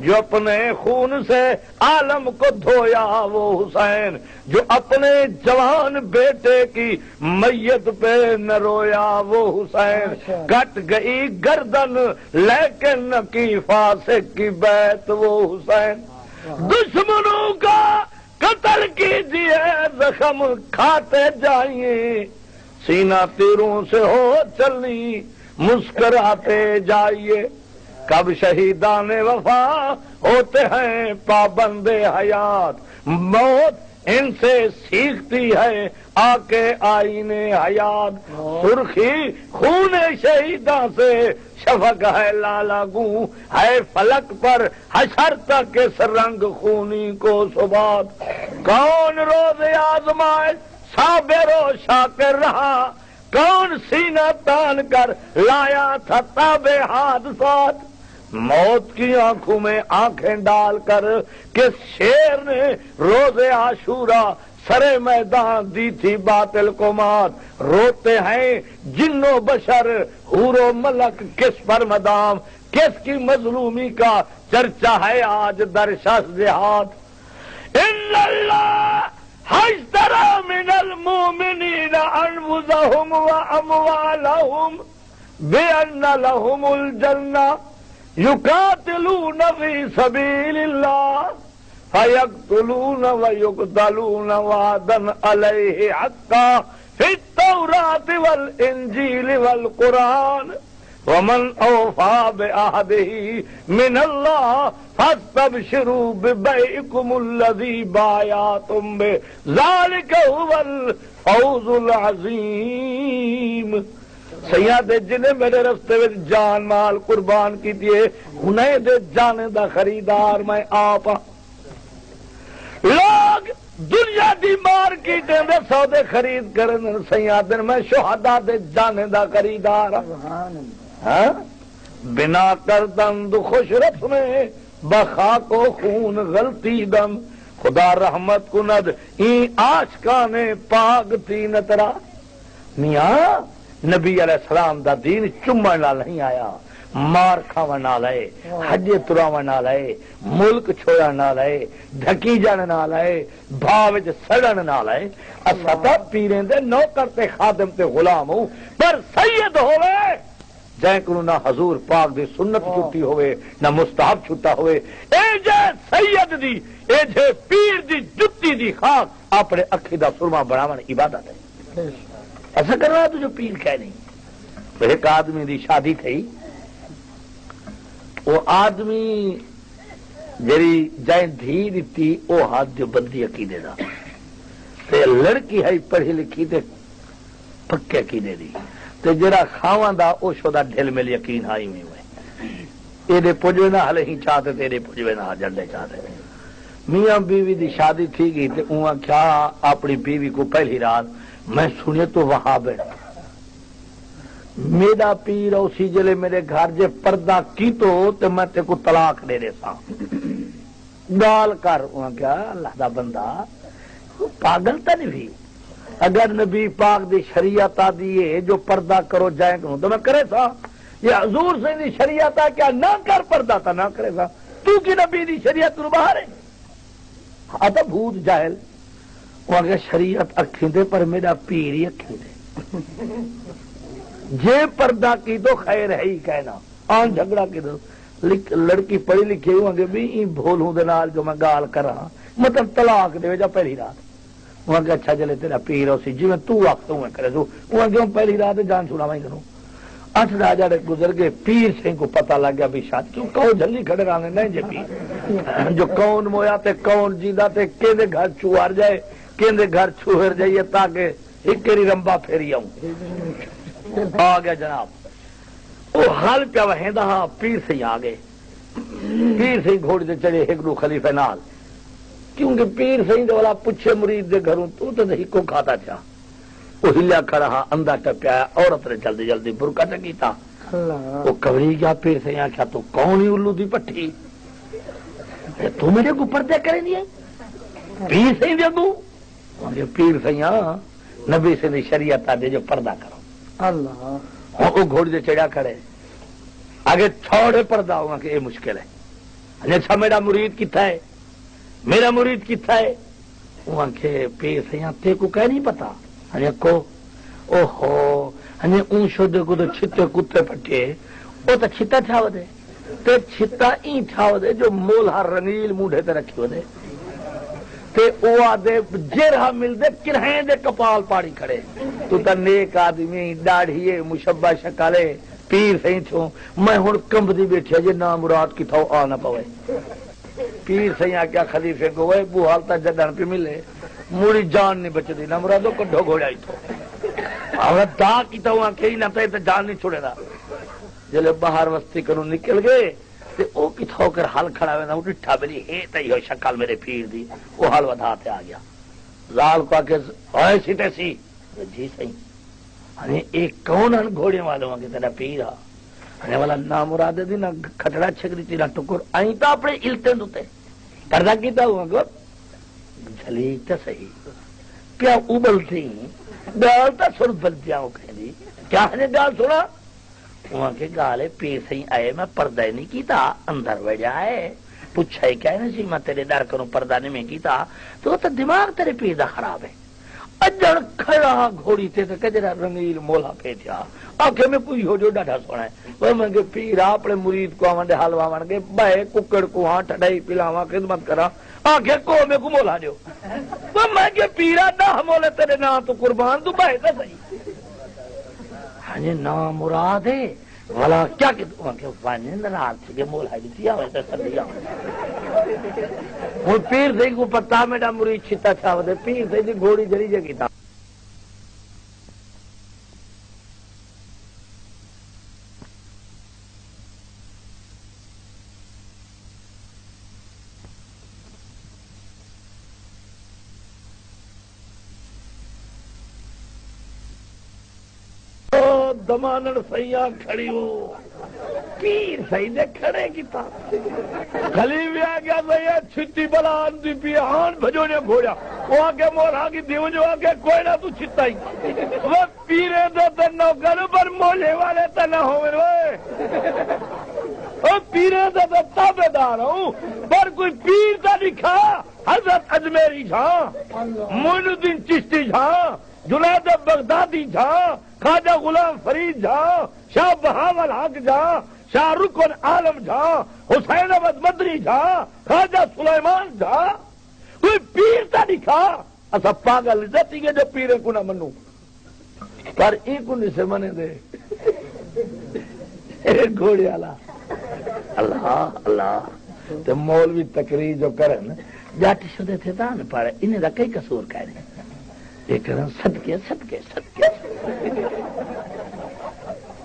جو اپنے خون سے عالم کو دھویا وہ حسین، جو اپنے جوان بیٹے کی میت پہ نہ رویا وہ حسین، کٹ گئی گردن لیکن نہ کی فاسق کی بیعت وہ حسین، دشمنوں کا قتل کیجیے زخم کھاتے جائیے، سینہ تیروں سے ہو چلنی مسکراتے جائیے، کب شہیدان وفا ہوتے ہیں پابند حیات، موت ان سے سیکھتی ہے آ کے آئینے حیات، سرخی خون شہیداں سے شفق ہے لالا گوں، ہے فلک پر حشر تک اس رنگ خونی کو ثبات، کون روز آزمائش صابر و شاکر رہا، کون سینہ تان کر لایا تھا تاب حادثات، موت کی آنکھوں میں آنکھیں ڈال کر کس شیر نے روز عاشورا سرے میدان دی تھی باطل کو مات، روتے ہیں جن و بشر حور و ملک کس پر مدام، کس کی مظلومی کا چرچا ہے آج در شست دیہات، ان اللہ اشترى من المؤمنين أنفسهم وأموالهم بأن لهم الجنة يقاتلون في سبيل الله فيقتلون ويقتلون وعدا عليه حقا في التوراة والإنجيل والقرآن، ومن أوفى بعهده من الله فاستبشروا ببيعكم الذي بايعتم به ذلك هو الفوز العظيم۔ سیاد جنہیں میرے رستے میں جان مال قربان کی دیے انہیں دے جانے دا خریدار میں آپ ہاں، لوگ دنیا دی مارکیٹیں دے سودے خرید کرن سیادن میں شہداء دے جانے دا خریدار ہاں، بنا کر دند خوش رسمیں بخا کو خون غلطی دم، خدا رحمت کند این عاشقان پاک تھی نترا، میاں نبی علیہ السلام دا دین چمن نال نہیں آیا، مار کھاون نال آئے، حج تراون نال آئے، ملک چھوڑن نال آئے، ڈھکی جان نال آئے، بھاو وچ سڑن نال آئے، اساں تے پیریں دے نوکر تے خادم تے غلام ہوں، پر سید ہوئے جائیں کو نہ حضور پاک دی سنت چھٹی ہوئے نہ مستحب چھٹا ہوئے، اے جے سید دی اے جے پیر دی جتی دی خاک اپنے اکھی دا سرما بناون عبادت ہے، ایسا کرنا تو جو پیر کہہ نہیں۔ ایک آدمی دی شادی تھی، وہ آدمی جری جائیں دھی دیتی وہ ہاتھ جو بندی عقیدے دا تے لڑکی ہے پڑھی لکھی تے پکے عقیدے دی تے جڑا کھاواں دا او شودا ڈھل مل یقین آئی میں ہوئے، اے دے پجوے نہ ہلے ہی چاہتے تے دے پجوے نہ جڑے چاہتے، میاں بیوی دی شادی تھی گئی تے اوہاں کیا اپنی بیوی کو پہلی رات میں سنے تو وہاں بیٹھا میرا پیر اسی جلے میرے گھر جے پردہ کی تو میں تے کو طلاق دے دے سا گال کر، وہاں کیا اللہ دا بندہ پاگل تا نہیں بھی، اگر نبی پاک دی شریعت دیئے جو پردہ کرو جائیں کروں تو میں کرے تھا، یہ حضور سے دی شریعت کیا نہ کر پردہ تھا نہ کرے تھا، تو کی نبی دی شریعت رو باہر ہے آتا بھوت جاہل، وہ اگر شریعت اکھیں دے پر میرا پیر ہی اکھیں دے، جے پردہ کی تو خیر ہے ہی کہنا، آن جھگڑا کی تو لڑکی پڑھی لکھی ہوں گے بھی بھولوں دے نال جو میں گال کر رہا مطلب طلاق دے جا پہلی رات، وہاں کہ اچھا جلے تیرا پیر ہو سی جی میں تو وقت ہوں کرے دو، وہاں کہ پہلی رات جان چھوڑا میں کروں، 8 راجہ گزر گئے، پیر سے کو پتہ لگ گیا بھی شاد کیوں کہو جلدی کھڑے رہنے نہیں جے پیر جو کون مویا تے کون جیندہ تے کیندے گھر چوار جائے کیندے گھر چوہر جائیے تاکہ ایک کری رمبا پھیری آؤں، آ گیا جناب وہ حال پیا وہیندہ ہاں پیر سے ہی آگئے، پیر سے ہی گھوڑی دے چڑھے ہکڑو خلیفہ نال، کیونکہ پیر سے ہی دے والا پچھے مرید دے گھروں تو ہکو کھاتا تھا، وہ ہلیا کھڑا ہاں اندھا ٹپیا عورت نے جلدی جلدی برکا ٹکیتا، وہ کبری گیا پیر سے آخیا تو کون ہی الو دی پٹھی تو میرے کو پردے کرے نہیں ہے، پیر سی دے دوں پیر سیاں نبی سے شریعت دے جو پردہ کرو اللہ ہوں وہ گھوڑی دے چڑھا کھڑے آگے چھوڑے پردہ ہوا کہ یہ مشکل ہے اچھا میرا مرید کتنا ہے میرا مرید کتنا ہے وہ آنکھے پیر سیاں تے کو کہہ نہیں پتا کو او ہو اون شدے کو تو چھتے کتے پٹے وہ تو چھتا چھاو دے تے چھتا این چھاو دے جو مول ہر رنگیل موڈے تے رکھی ہو دے تے او آدھے جرہا مل دے کرہیں دے کپال پاڑی کھڑے تو تا نیک آدمی ڈاڑھیے مشبہ شکالے پیر سہی چھو میں ہن کمب دی بیٹھیا جے نام مراد کی تھاو آنا پوے پیر سہی آکیا خلیفے کو وہ بو حالتا جدن پہ ملے موڑی جان نہیں بچ دی نہ مرادو کڈھو گھوڑا ہی تو اگر دا کی تو آنکھیں ہی نہ تے تو جان نہیں چھوڑے دا جلے باہر وستی کروں نکل گئے تے او کی تھو کر حال کھڑا ہوئے نا وہ ڈٹھا بلی ہے تے ہو شکل میرے پیر دی وہ حال ودھا تے آ گیا لال کو آکے اوے سی تے سی جی صحیح ایک کون ان گھوڑے والوں آگے تیرا پیر آنے والا نام مراد دی نہ کھٹڑا چھکری تھی نہ ٹکر آئیں تا اپنے علتے دوتے کردہ کیتا ہوا گو جھلی تا صحیح پیا اوبل تھی گال تا سن بل پیا ہوں کہیں دی کیا ہے گال سنا وہاں کے گالے پیر سہی آئے میں پردہ نہیں کیتا اندر وجائے پوچھا ہی کہنے سی میں تیرے در کروں پردہ نہیں میں کیتا تو تا دماغ تیرے پیر دا خراب ہے اجڑ کھڑا گھوڑی تے کجرا رنگیل مولا پہ تھیا آنکھیں میں کوئی ہو جو ڈاٹا سونا ہے وہ میں کہ پیرا اپنے مرید کو آوان دے حلوہ مان کے بھائے ککڑ کو ہاں ٹھڑائی پلاواں خدمت کرا آنکھیں کو میں کو مولا دیو وہ میں کہ پیرا نہ مولے تیرے نا تو قربان تو بھائے تا صحیح ہاں جی نام مراد ہے والا کیا کہ آنکھیں وانی نراد سے کہ مولا دیتی آوے تا سردی آوے وہ پیر سے کو پتا میڈا مرید چھتا چھاو دے پیر سے دی گھوڑی جری جگی تھا دمانن سیاں کھڑی ہو پیر سہی دے کھڑے کی تھا خلیف بھی آ گیا سیاں چھتی بلان دی پیہان بھجو نے گھوڑا وہ آگے مورا کی دیو جو آگے کوئی نہ تو چھتا ہی وہ پیرے دے تے نوکر پر مولے والے تے نہ ہوئے وہ پیرے دے تے تابے دار ہوں پر کوئی پیر تا دکھا حضرت اجمیری جھاں معین الدین چشتی جھاں جنید بغدادی جھاں خواجہ غلام فرید جھاں شاہ بہاول حق جھاں شاہ رکن عالم جھاں حسین احمد مدنی جھاں خواجہ سلیمان جھاں کوئی پیر تا دکھا اسا پاگل جاتی گے جو پیرے کو نہ منو پر ای کو نہیں سے منے دے گھوڑی والا اللہ اللہ تے مولوی تقریر جو کرن جٹ شدے تھے دان پڑے انہیں دا کئی قصور کہنے لیکن صدقے صدقے صدقے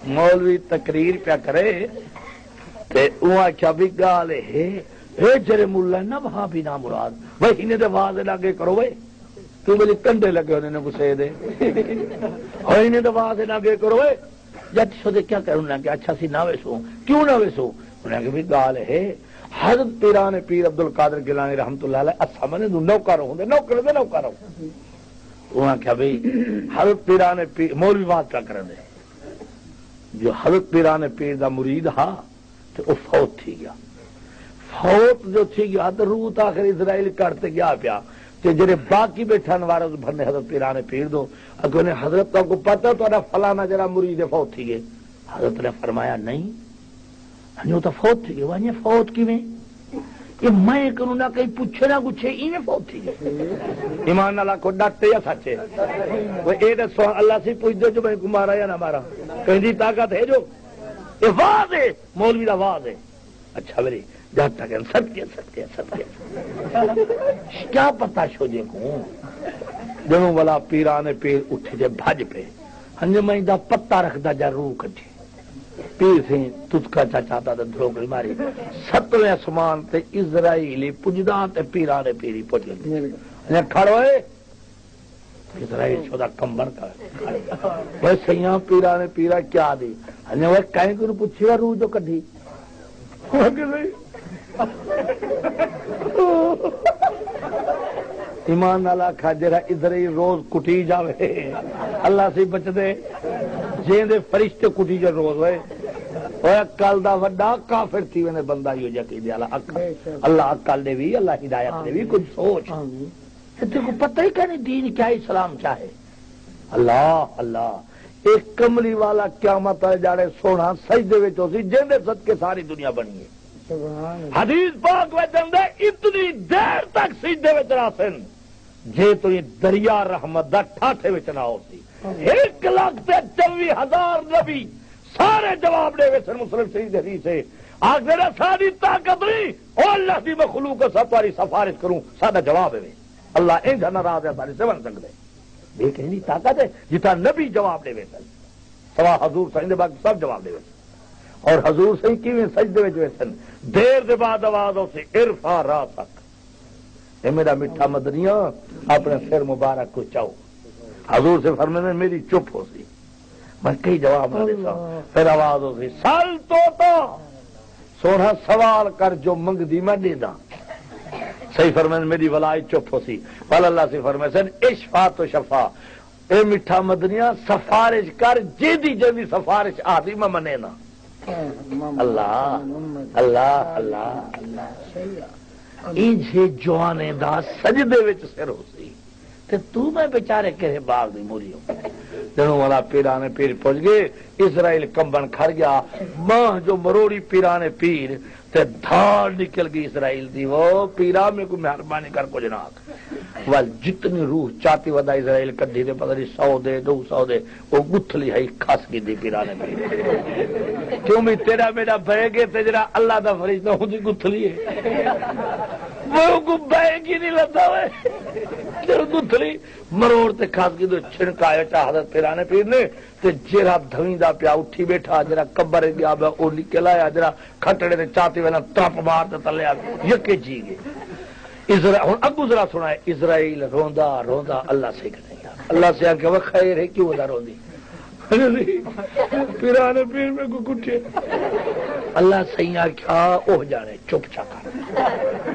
مولوی تقریر پیا کرے تے اوہاں کیا بھی گال ہے اے جرے مولا نہ وہاں بھی نہ مراد بھائی انہیں دے واز لگے کرو بھائی تو بلی کنڈے لگے انہیں نے گسے دے اور انہیں دے واز لگے کرو بھائی جٹ شدے کیا کروں نے کہ اچھا سی نہ ویسو کیوں نہ ویسو انہیں کہ بھی گال ہے حضرت پیران پیر عبد القادر گیلانی رحمت اللہ علیہ اچھا منے نوکر ہوں دے نوکر دے نوکر ہوں وہاں کیا بھئی حضرت پیران پیر مولوی بات کیا کریں دے جو حضرت پیران پیر دا مرید ہا تو وہ فوت تھی گیا فوت جو تھی گیا تو روت آخر اسرائیل کرتے گیا پیا کہ جنہیں باقی بیٹھا نوارز بھرنے حضرت پیران پیر دو اگر انہیں حضرت کو پتا تو فلانا جرا مرید فوت تھی گئے حضرت نے فرمایا نہیں وہ تو فوت تھی گئے وہ فوت کی میں یہ میں کروں نہ کہیں پوچھے نہ کچھ انہیں فوت تھی گئے ایمان اللہ کو ڈاکتے یا سچے وہ اے دسو اللہ سے پوچھ دے جو میں کو مارا یا نہ مارا کہیں دی طاقت ہے جو یہ واز ہے مولوی دا واز ہے اچھا میری جاتا کہ صدقے صدقے صدقے کیا پتا شوجے کو جنوں والا پیران پیر اٹھ جے بھج پہ ہنجے میں دا پتا رکھ دا جا روح کٹھے پیر سے تجھ کا چاہتا تھا دھروکڑی ماری ستویں اسمان تے اسرائیلی پجدا تے پیران پیری پہنچ گئے کھڑوئے اسرائیل شدہ کمبن کا وہ سیاں پیران پیرا کیا دی ہنجے وہ کہیں کہ پوچھے گا روح جو کٹھی ایمان نال آکھا جڑا ادھر ہی روز کٹی جاوے اللہ سے بچ دے جیں دے فرشتے کٹی جو روز ہوئے کل دا وڈا کافر تھی ونے بندہ یو جا کی دے اللہ عقل دے وی اللہ ہدایت دے وی کچھ سوچ تے کو پتہ ہی کہ نہیں دین کیا اسلام چاہے اللہ اللہ ایک کملی والا قیامت ہے جاڑے سونا سجدے وچ ہوسی جیں دے صدقے ساری دنیا بنی ہے حدیث پاک وچ دے اتنی دیر تک سجدے وچ راسن جے تو یہ دریا رحمت دا ٹھاٹھے وچ نہ ہوسی 1,24,000 نبی سارے جواب دے وچ مسلم شریف حدیث ہے آخر ساری طاقت نہیں او اللہ دی مخلوق سب تاری سفارش کروں سادہ جواب ہے اللہ انجھا ناراض ہے ساری سے بن سکتے لیکن نہیں طاقت ہے جتا نبی جواب دے ویسن سوا حضور سائیں دے باقی سب جواب دے ویسن اور حضور سائیں کیویں سجدے وچ ویسن دیر دے بعد آواز ہو سی ارفع راسک اے میرا میٹھا مدنیاں اپنے سر مبارک کو چاہو حضور سے فرمانے میری چپ ہو سی میں کئی جواب نہ دیتا ہوں پھر آواز ہو سی سال تو سونا سوال کر جو منگ دی میں دے دا صحیح فرمانے میری ولائی چپ ہو سی والا اللہ سے فرمائے سن اشفا تو شفا اے میٹھا مدنیاں سفارش کر جیدی جیدی سفارش آدھی میں منے نا اللہ اللہ اللہ اللہ انجھے جوانے دا سجدے وچ سر ہو سی تے تو میں بیچارے کہے باغ دی موری ہوں جنہوں والا پیرانے پیر پہنچ گئے اسرائیل کمبن کھڑ گیا ماں جو مروڑی پیرانے پیر تے دھاڑ نکل گئی اسرائیل دی وہ پیرا میں کوئی مہربانی کر کو جناب وال جتنی روح چاہتی ودا اسرائیل کڈی دے پتہ نہیں 100 دے 200 دے وہ گتھلی ہے کھس گئی دی پیرانے پیر کیوں بھی تیرا میرا بہ گئے تے جڑا اللہ دا فرشتہ ہوندی گتھلی ہے وہ کو بہ کی نہیں لگدا وے جڑ گتھلی مروڑ تے کھس گئی تو چھڑکایا چا حضرت پیرانے پیر نے تے جڑا دھویندا پیا اٹھی بیٹھا جڑا قبر گیا با او نکل آیا جڑا کھٹڑے تے چاہتی ونا تپ مار تے تلے آ یکے جی گئے اسرائیل ہن اگو ذرا سنائے اسرائیل روندا روندا اللہ سے کہے اللہ سے کہ وہ خیر ہے کیوں دا روندی پیرانے پیر میں کو کٹھے اللہ سیاں کیا اوہ جانے چپ چاکر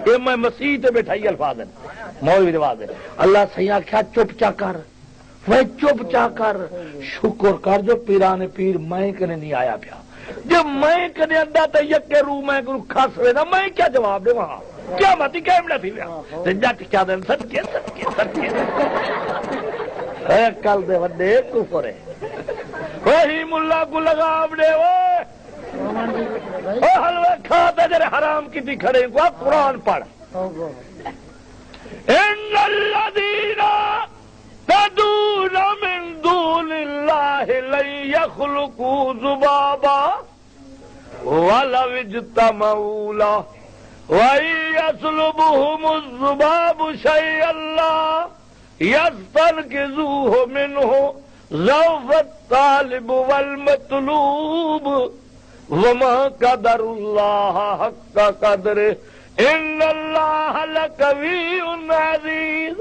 اے میں مسیح تے بیٹھائی الفاظ ہیں مولوی رواز ہے اللہ سیاں کیا چپ چاکر وہ چپ چاکر شکر کر جو پیرانے پیر میں کنے نہیں آیا پیا جب میں کنے اندہ تے یکے روح میں کو کھاس ہوئے نا میں کیا جواب دے وہاں کیا ماتی کیم نہ تھی پیا تے جٹ کیا دیں صدقے صدقے صدقے اے کل دے وڈے کفر ہے وہی ملا کو لگا دے وہ حلوے کھاتے جرے حرام کی تھی کھڑے کو قرآن پڑھ ان الذین تدعون من دون اللہ لن یخلقوا ذبابا ولو اجتمعوا له وإن يسلبهم الذباب شيئا لا يستنقذوه منه ضعف الطالب والمطلوب وما قدر اللہ حق قدره ان اللہ لقوی عزیز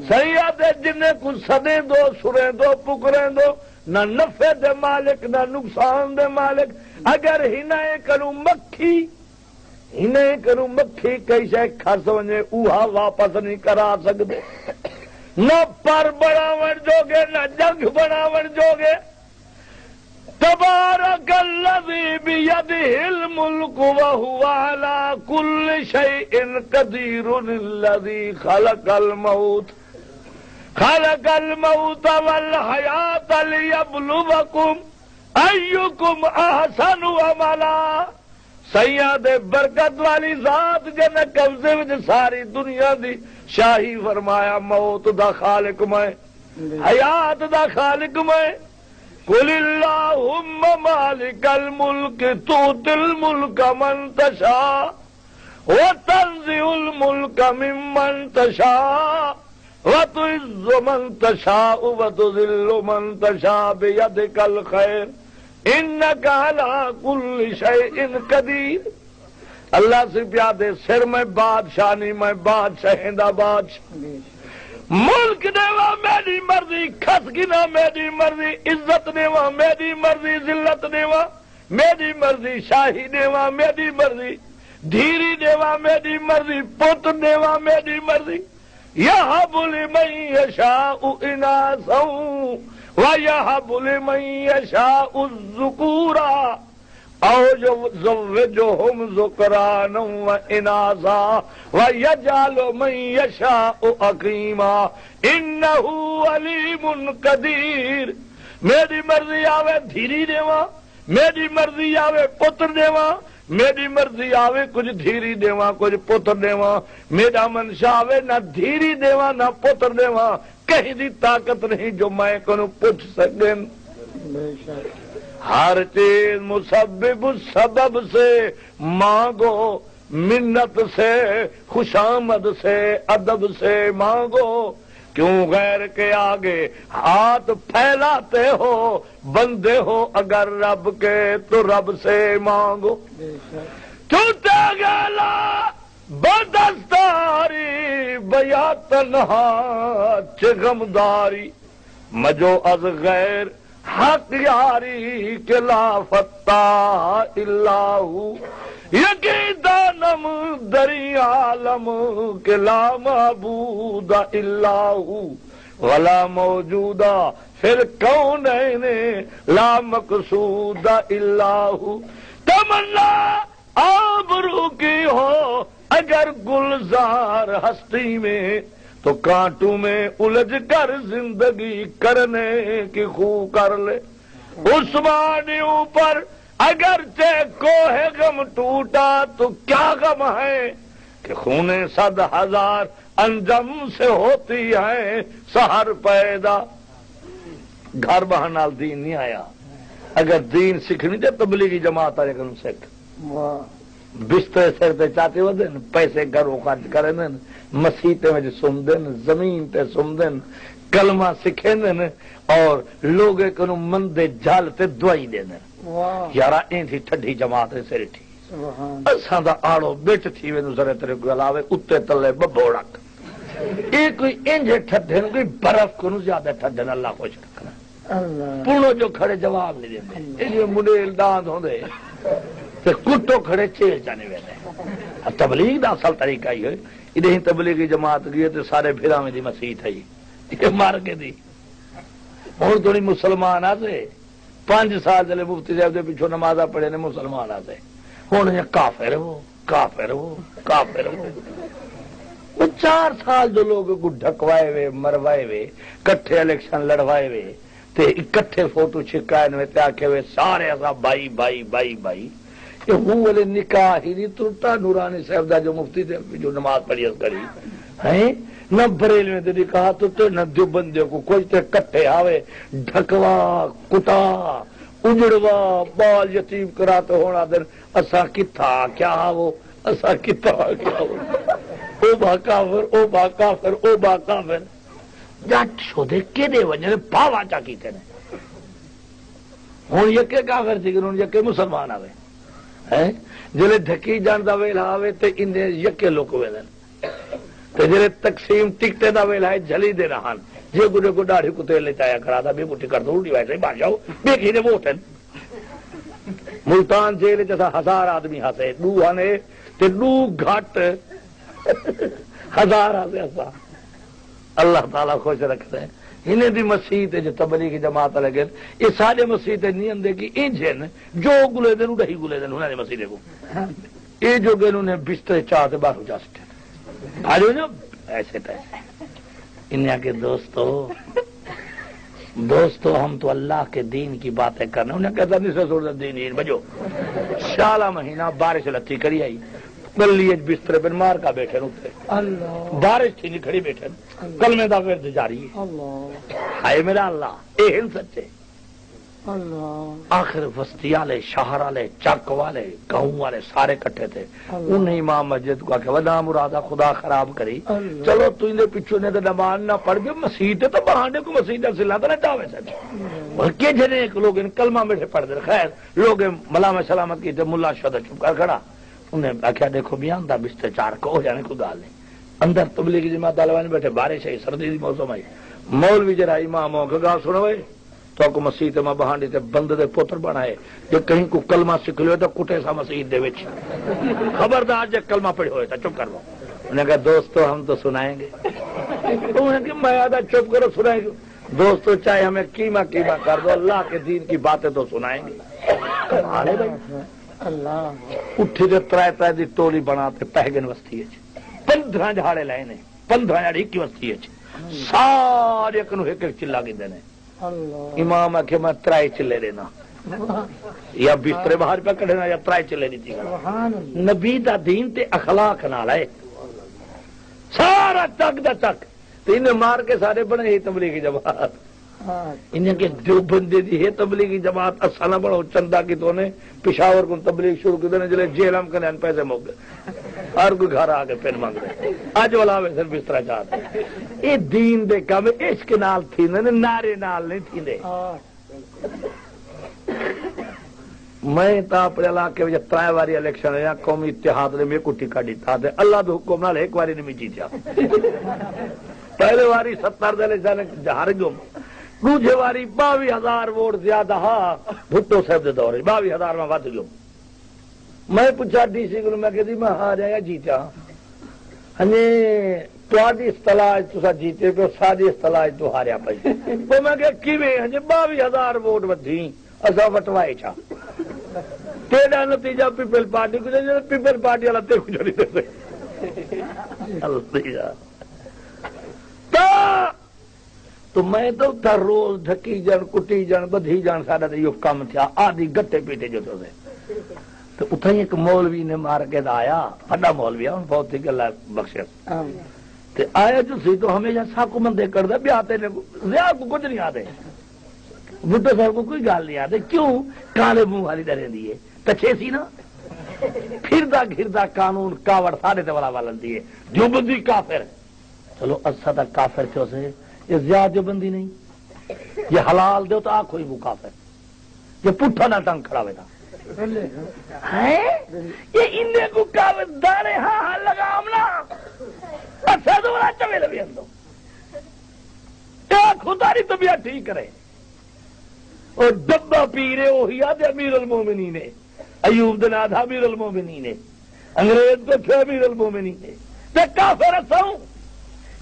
سید جنہیں کو سدے دو سریں دو پکریں دو نہ نفع دے مالک نہ نقصان دے مالک اگر ہنائے کروں مکھی کیسے کھس ونے اوہا واپس نہیں کرا سکتے نہ پر بڑاون جوگے نہ جنگ بڑاون جوگے تبارک الذی بیدہ الملک وہو علی کل شیء قدیر الذی خلق الموت والحیات لیبلوکم ایکم احسن عملا سید برکت والی ذات جن قبضے میں ساری دنیا دی شاہی فرمایا موت دا خالق میں حیات دا خالق میں قل اللہم مالک الملک تؤتی الملک من تشاء وتنزع الملک ممن تشاء وتعز من تشاء وتذل من تشاء بیدک الخیر انک علی کل شیء قدیر اللہ سے پیادے سر میں بادشاہ نہیں میں بادشاہ دا بادشاہ ملک دیوا میری مرضی کھس گنا میری مرضی عزت دیوا میری مرضی ذلت دیوا میری مرضی شاہی دیوا میری مرضی دھیری دیوا میری مرضی پت دیوا میری مرضی یہب لمن یشاء اناثا ویہب لمن یشاء الذکورا او یزوجہم ذکرانا واناثا ویجعل من یشاء عقیما انہ علیم قدیر. میری مرضی آوے دھیری دیواں، میری مرضی آوے پتر دیواں، میری مرضی آوے کچھ دھیری دیواں کچھ پتر دیواں. میرا منشا آوے نہ دھیری دیواں نہ پتر دیواں. کہیں دی طاقت نہیں جو میں کنوں پوچھ سکیں. ہر چیز مسبب سبب سے مانگو، منت سے خوشامد سے ادب سے مانگو. کیوں غیر کے آگے ہاتھ پھیلاتے ہو؟ بندے ہو اگر رب کے تو رب سے مانگو. چوٹا گالا بدستاری بیا تنہا چغمداری مجو از غیر حق یاری کے لا فتح اللہ یقین دانم دری عالم کے لا معبود الا ہو ولا موجودہ پھر کونین لا مقصود الا ہو. تمنا آبرو کی ہو اگر گلزار ہستی میں تو کانٹوں میں الجھ کر زندگی کرنے کی خو کر لے. عثمانی اوپر اگرچہ کوہ غم ٹوٹا تو کیا غم ہے کہ خون 100,000 انجم سے ہوتی ہے سحر پیدا. گھر باہر نال دین نہیں آیا. اگر دین سیکھنی تے تبلیغی جماعت والے کو سکھ بستر سر تے چاہتے ہو دن پیسے گھروں خرچ کریں دن مسیطے میں سم دن زمین تے سم دن کلمہ سکھیں دن اور لوگ کنو مندے جھال تے دعائی دے دن. یارا این تھی ٹھڈی جماعت سر تھی اساں دا آڑو بچ تھی وینو ذرے تیرے گلاوے اتے تلے ببوڑک. اے کوئی انجے ٹھڈن کوئی برف کو زیادہ ٹھڈن اللہ خوش رکھنا. پونو جو کھڑے جواب نہیں دیندے اے منڈیل داند ہوندے تے کٹو کھڑے چیل جانے ویندے. تبلیغ دا اصل طریقہ ہی ہے. ادھے تبلیغی جماعت گئی تے سارے بھیراویں دی مسیح تھی یہ مار کے دی. ہن تھوڑی مسلمان آتے 5 سال چلے مفتی صاحب دے پیچھے نمازاں پڑھے نے مسلمان آتے ہوں یہ کافر وہ کافر وہ کافر وہ 4 سال جو لوگ ڈھکوائے وے مروائے وے کٹھے الیکشن لڑوائے وے تے اکٹھے فوٹو چھکائے وے تے آکھے وے سارے اساں بھائی بھائی بھائی بھائی. یہ ہوں والے نکاح ہی نہیں ترتا. نورانی صاحب دا جو مفتی تے جو نماز پڑھی اس کری ہیں نہ بریلویں تے نکاح تو نہ دیوبندیوں کو کوئی تے کٹھے آوے ڈھکوا کٹا اجڑوا بال یتیم کرا تو ہونا دن اسا کتھا کیا وہ اسا کتھا کیا وہ او با کافر او با کافر او با کافر جٹ شو دے کے دے وجہ پاوا چا کیتے نے. ہن یہ کہ کافر تھی کہ ہن یہ کہ مسلمان آوے ہیں جلے ڈھکی جان دا ویلا آوے تے ان یکے لوک ویلن تے جلے تقسیم ٹکٹے دا ویلا ہے جھلی دے رہان جے گڈے کو داڑھی کو تیل چایا کرا دا بے بوٹی کر دو الٹی ویسے بھاگ جاؤ بے کی دے ووٹن. ملتان جیل جیسا 1000 آدمی ہسے دو ہنے تے دو گھٹ 1000 ہسے اسا اللہ تعالی خوش رکھتے ہیں. انہیں دی مسیح جو تبلیغی جماعت لگے یہ سارے مسیح نہیں اندے کی انجن جو گلے دن ڈہی گلے دن انہوں نے مسیح کو یہ جو گئے انہوں نے بستر چاہتے باہر جا سکتے آجو نا ایسے تیسے. انہیں کے دوستو ہم تو اللہ کے دین کی باتیں کرنے. انہیں کہتا نہیں سے سوڑ دین بجو شالا مہینہ بارش لتھی کری آئی گلی بستر پہ مار کا بیٹھے روتے بارش تھی نہیں کھڑی بیٹھے کلمے دا ورد جاری ہے میرا اللہ اے سچے. آخر بستی والے شہر والے چک والے گاؤں والے سارے کٹھے تھے. انہیں امام مسجد کو آخر ودا مرادہ خدا خراب کری چلو تھی پیچھو نے تو نماز نہ پڑھ گئے مسیح تو بہانے کو مسیح سلا تو نہ چاہے سر کے جنے لوگ کلمہ بیٹھے پڑھ دے. خیر لوگ ملامت سلامت کی ملا شدہ چپ کر کھڑا. انہیں آخیا دیکھو بیان دا بستر چار کو ہو جانے کو گال نہیں اندر تبلیغی جماعت والے بیٹھے بارش آئی سردی دی موسم آئی مولوی جرا امام ہو گا سنوے تو کو مسیح تے ماں بہانڈی تے بند دے پوتر بنائے جو کہیں کو کلمہ سکھ لو تو کٹے سا مسیح دے وچ خبردار جے کلمہ پڑھی ہوئے تھا چپ کرو. انہیں کہا دوستو ہم تو سنائیں گے کہ میں آدھا چپ کرو سنائیں گے دوستو چاہے ہمیں قیمہ کر دو اللہ کے دین کی باتیں تو سنائیں گے اللہ اٹھے جو ترائے دی ٹولی بناتے پہگن وسطی 15 جھاڑے لائے نے 15 جھاڑی کی وسطی سارے کنو ایک چلا گے دینے امام آکھے میں 3 چلے دینا یا بسترے باہر پہ کھڑنا یا 3 چلے دیتی نبی دا دین تے اخلاق نال ہے سارا چک دا چک تو انہیں مار کے سارے بنے تبلیغی جماعت انہیں کہ جو بندے دی ہے تبلیغی جماعت اسانہ بڑھو چندہ کی تو نے پشاور کو تبلیغ شروع کی دینے جلے جیل ہم کرنے پیسے موگ گئے ہر کوئی گھر آگے پھر مانگ رہے آج والا میں صرف اس طرح چاہتے ہیں یہ دین دے کام عشق نال تھی نعرے نال نہیں تھی دے میں تا اپنے علاقے میں 3 باری الیکشن ہے قومی اتحاد نے میں کو ٹکا دیتا ہے اللہ دے حکم نال ایک باری نہیں جیتیا پہلے واری 70 دے الیکشن ہار گم دوسری واری 22,000 ووٹ زیادہ ہاں بھٹو صاحب دے دور 22,000 میں ود گم میں پوچھا ڈی سی کو میں کہ میں ہاں جایا جیتا ہاں تاری اصطلاح تصا جیتے پہ ساری اصطلاح تو ہاریا پی تو میں کہ کیویں ہاں 22,000 ووٹ ودھی اصا وٹوائے چا تیرا نتیجہ پیپل پارٹی کو پیپل پارٹی والا تے کو نہیں دے تو میں تو تھا روز ڈھکی جان کٹی جان بدھی جان سارا تو یہ کام تھا آدھی گٹے پیٹے جو تو اتنا ایک مولوی نے مار کے آیا بڑا مولوی ہے بہت ہی گلا بخشش آیا جو سی تو ہمیشہ ساکو مندے کر دے بیاتے نے کو کچھ نہیں آتے بھٹو صاحب کو کوئی گال نہیں آتے کیوں کالے منہ والی ڈرے دیے کچھے سی نا پھردا گھردا قانون کاوڑ سارے تے والا والن دیے جو بندی کافر چلو اچھا تک کافر کیوں سے یہ زیادہ جو بندی نہیں یہ حلال دو تو آنکھو ہی وہ کافر یہ پٹھا نہ ٹنگ کھڑا ہوئے تھا یہ اندے کو کافر دارے ہاں لگا امنا اچھا تو بڑا چوے لبی اندو خدا ری طبیعت ٹھیک کرے اور ڈبا پی رہے وہی آدھے امیر المومنین ہے ایوب دن آدھا امیر المومنین ہے انگریز تو تھے امیر المومنین ہے تو کافر ہوں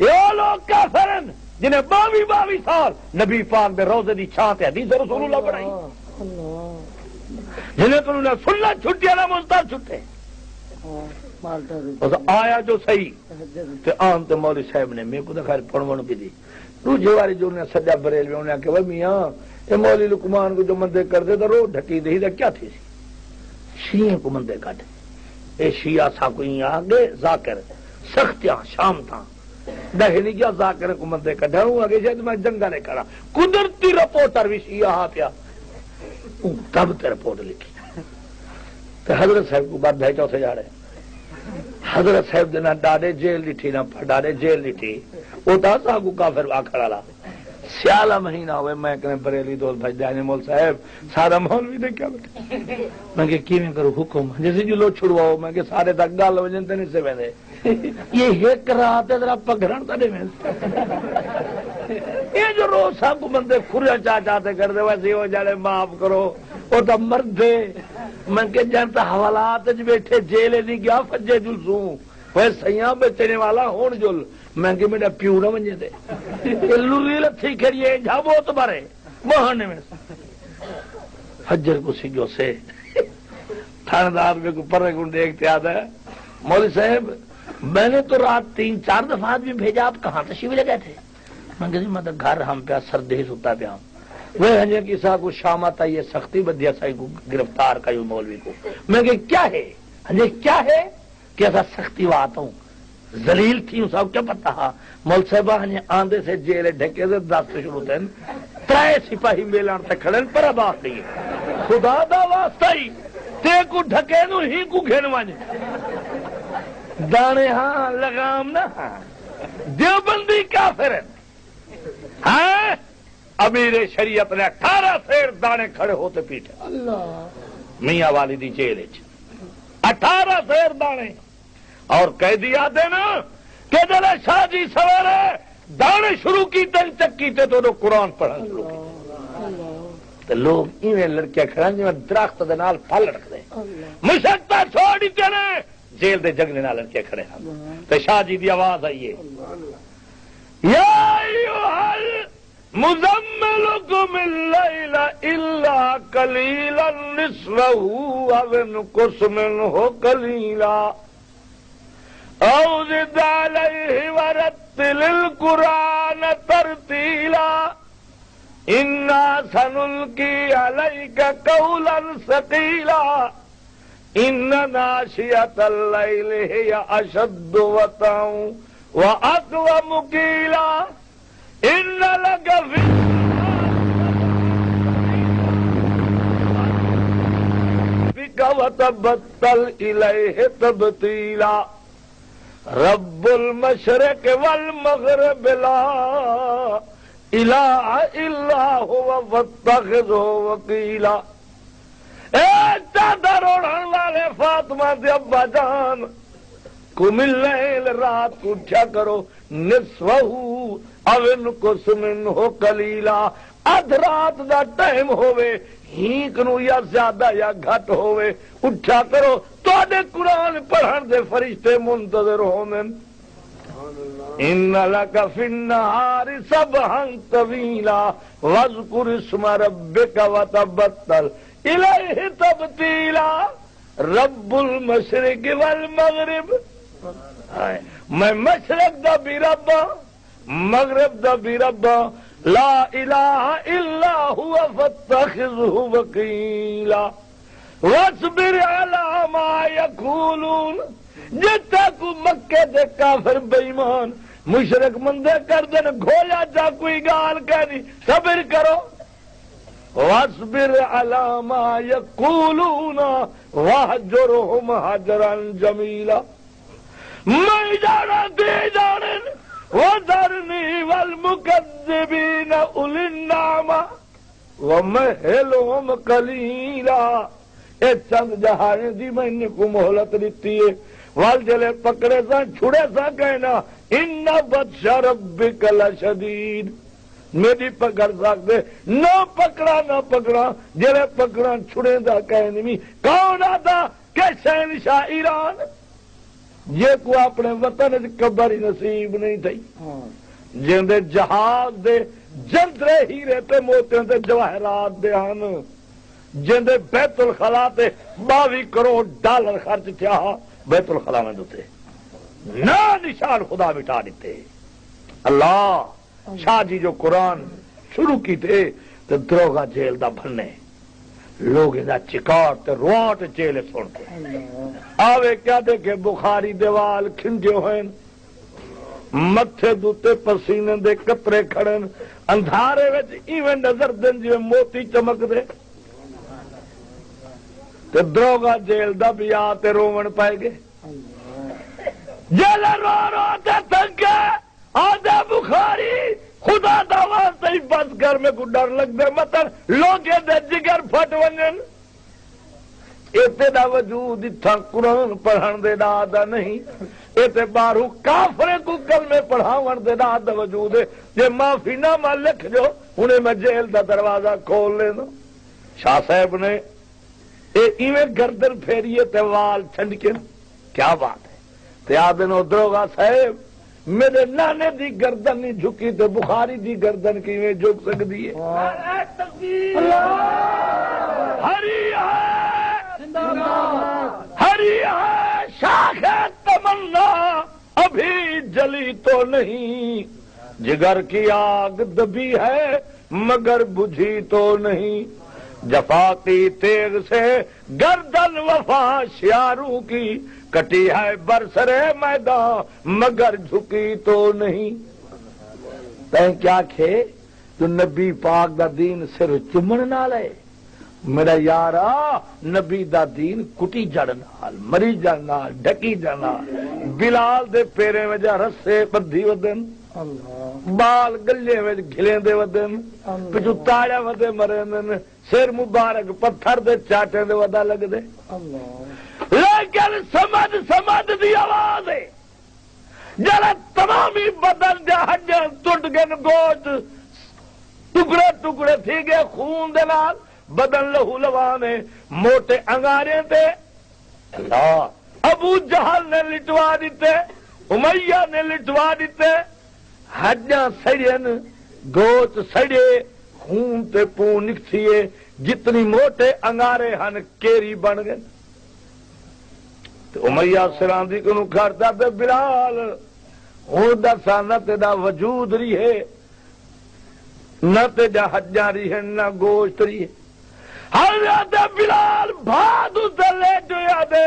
یہ لوگ کافرن جنہیں 22 سال نبی پاک دے روزے دی چھانتے حدیث رسول اللہ پڑھائی جنہیں تو انہوں نے سنت چھٹی والا مستر چھٹے آیا جو صحیح تو آن تو مولوی صاحب نے میں کو تو خیر پڑھوان کی دی دوسری باری جو انہیں سجا بریل میں انہیں کہ وہ میاں یہ مولوی لقمان کو جو مندے کر دے تو رو ڈھکی دے ہی کیا تھی شیعہ کو مندے کٹ اے شیعہ سا کوئی آگے ذاکر سختیاں شام تھا نہیں کیا ذاکر کو مندے کٹھا ہوں آگے شاید میں جنگا نے کرا قدرتی رپورٹر بھی شیعہ ہاں پیا تب تے رپورٹ لکھی تو حضرت صاحب کو بات بھیجا سے جا رہے حضرت صاحب دینا ڈاڑے جیل لٹھی نہ ڈاڑے جیل لٹھی وہ تھا صاحب کافر آخر لا سیالہ مہینہ ہوئے میں کہنے بریلی دوست بھائی جانے مول صاحب سارا مولوی نے کیا بیٹھا میں کہ کیویں کروں حکم جیسے جو لوگ چھڑواؤ میں کہ سارے تک گال وجن تے نہیں سے ویندے یہ ایک رات ذرا پگڑن تے نہیں یہ جو روز صاحب کو بندے کھریا چاہتے کر دے ویسے ہو جاڑے معاف کرو وہ تو مرد دے میں کہ جانتا حوالات بیٹھے جیلے نہیں گیا فجے جلسوں وہ سیاں بیچنے والا ہون جل میں کہ میرا پیو نہ منجے دے لوری لتھی کھڑیے جھابو تو بارے بہانے میں حجر کو سجو سے تھاندار میں کو پرے گن دیکھتے آتا ہے مولوی صاحب میں نے تو رات 3-4 دفعہ آدمی بھیجا آپ کہاں تشریف لے گئے تھے میں کہ میں تو گھر ہم پہ سردی ستا پہ ہم وہ ہنجے کی صاحب کو شام آتا یہ سختی بدیا صاحب کو گرفتار کا یوں مولوی کو میں کہ کیا ہے ہنجے کیا ہے کہ ایسا سختی وہ آتا ہوں ذلیل تھی ہوں صاحب کیا پتا ہاں مول صاحبہ ہنجے آندے سے جیلے ڈھکے سے دست شروع تھے 3 سپاہی میلان تے کھڑن پر اب آتی ہے خدا دا واسطہ ہی تے کو ڈھکے نو ہی کو گھن وانج دانے ہاں لگام نہ دیوبندی کافر ہاں امیر شریعت نے 18 سیر دانے کھڑے ہوتے پیٹے میاں والی دی جیل 18 سیر دانے اور کہہ دیا دینا کہ جلے شاہ جی سویرے دانے شروع کی تن چکی تے تو قرآن پڑھن شروع کی لوگ ایویں لڑکیاں کھڑا جی درخت دے نال پھل رکھ دے مشکتا چھوڑ دیتے نے جیل دے جگنے نال لڑکیاں کھڑے ہیں تو شاہ جی دی آواز آئیے یا ایھا المزمل قم اللیل الا قلیلا نصفہ او انقص منہ قلیلا او زد علیہ ورتل القرآن ترتیلا انا سنلقی علیک قولا ثقیلا ان ناشئۃ اللیل ہی اشد وطئا واقوم قیلا ان لک فی بک وتبتل الیہ تبتیلا رب المشرق والمغرب لا الہ الا هو فاتخذہ وکیلا۔ اے چادر اوڑھن والے فاطمہ دے ابا جان، قم اللیل رات کو اٹھا کرو، نصفہ او انقص منہ قلیلا، ادھ رات دا ٹائم ہوئے ہینک نو یا زیادہ یا گھٹ ہوئے اٹھا کرو، تواڈے قرآن پڑھن دے فرشتے منتظر ہوندن۔ ان لک فی النہار سبحا طویلا واذکر اسم ربک وتبتل الیہ تبتیلا رب المشرق والمغرب، میں مشرق دا بھی رب مغرب دا بھی رب، لا الہ الا هو فاتخذہ وکیلا واصبر علی ما یقولون۔ جتا کو مکے دے کافر بے ایمان مشرک مندے کر دن گھویا جا کوئی گال کہنی، صبر کرو۔ واصبر علی ما یقولون واہجرہم ہجرا جمیلا، میں جانا دے جانن وذرنی والمکذبین اولی النعمہ ومہلہم قلیلا۔ اے چند جہانے دی میں نے کو مہلت دیتی ہے، وال جلے پکڑے سا چھڑے سا کہنا ان بطش ربک لشدید، میری پکڑ سکتے نہ پکڑا نہ پکڑا، جلے پکڑا چھڑے دا کہنی کون آتا کہ شہنشاہ ایران، یہ کو اپنے وطن قبر نصیب نہیں تھی، جن دے جہاز دے جندرے ہیرے تے موتیاں دے جواہرات دے ہن، جن دے بیت الخلا تے 22 کروڑ ڈالر خرچ کیا بیت الخلا میں دوتے نہ نشان خدا مٹا دیتے۔ اللہ شاہ جی جو قرآن شروع کی تھے تو دروگا جیل دا بھننے لوگ دا چکار تے روانٹ جیلے سن کے آوے کیا دے کہ بخاری دیوال کھنجے ہوئیں، متھے دوتے پسینے دے قطرے کھڑن، اندھارے وچ ایویں نظر دن جو موتی چمک دے، تے دروگا جیل دا بھی آتے رومن پائے گے، جیل رو رو تے تھکے آدھے بخاری خدا دا واسطے ہی بس کر میں کو ڈر لگ دے مطلب لوگے دے جگر پھٹ ونجن، ایتے دا وجود اتھا قرآن پڑھن دے دا آدھا نہیں، ایتے بارو کافرے کو کلمے پڑھاون دے دا آدھا وجود ہے، یہ معافی نامہ لکھ جو انہیں میں جیل دا دروازہ کھول لینا۔ شاہ صاحب نے ایویں گردن پھیریے تے وال چھنڈکن، کیا بات ہے، تے آدھنو دروگا صاحب میرے نانے دی گردن نہیں جھکی تے بخاری دی گردن کیویں جھک سکدی ہے۔ ہری ہے ہری ہے شاخ تمنا ابھی جلی تو نہیں، جگر کی آگ دبی ہے مگر بجھی تو نہیں، جفا کی تیغ سے گردن وفا شیاروں کی کٹی ہے برسرے میدان مگر جھکی تو نہیں۔ تین کیا کھے جو نبی پاک دا دین صرف چمن نال ہے، میرا یارا نبی دا دین کٹی جڑ نال مری جڑ نال ڈھکی جڑ نال، بلال دے پیرے وجہ رسے بدھی ودن، بال گلے میں گھلیں دے ودن، پچھو تاڑیا ودے مرے دن، سر مبارک پتھر دے چاٹے دے ودا لگ دے، لیکن سمجھ دی آواز ہے جڑا تمامی بدن دے ہڈیاں ٹوٹ گئے، گوشت ٹکڑے ٹکڑے تھی گئے خون دے نال، بدن لہو لوانے موٹے انگارے تے اللہ ابو جہل نے لٹوا دیتے، امیہ نے لٹوا دیتے، ہڈیاں سڑین گوشت سڑے خون تے پون نکسیے جتنی موٹے انگارے ہن کیری بن گئے امیہ سراندی کو کرتا تے بلال ہوں دسا نہ تیرا وجود رہی ہے نہ تیرا ہڈیاں رہی ہے نہ گوشت رہی ہے حضرت بلال بھاد لے جو دے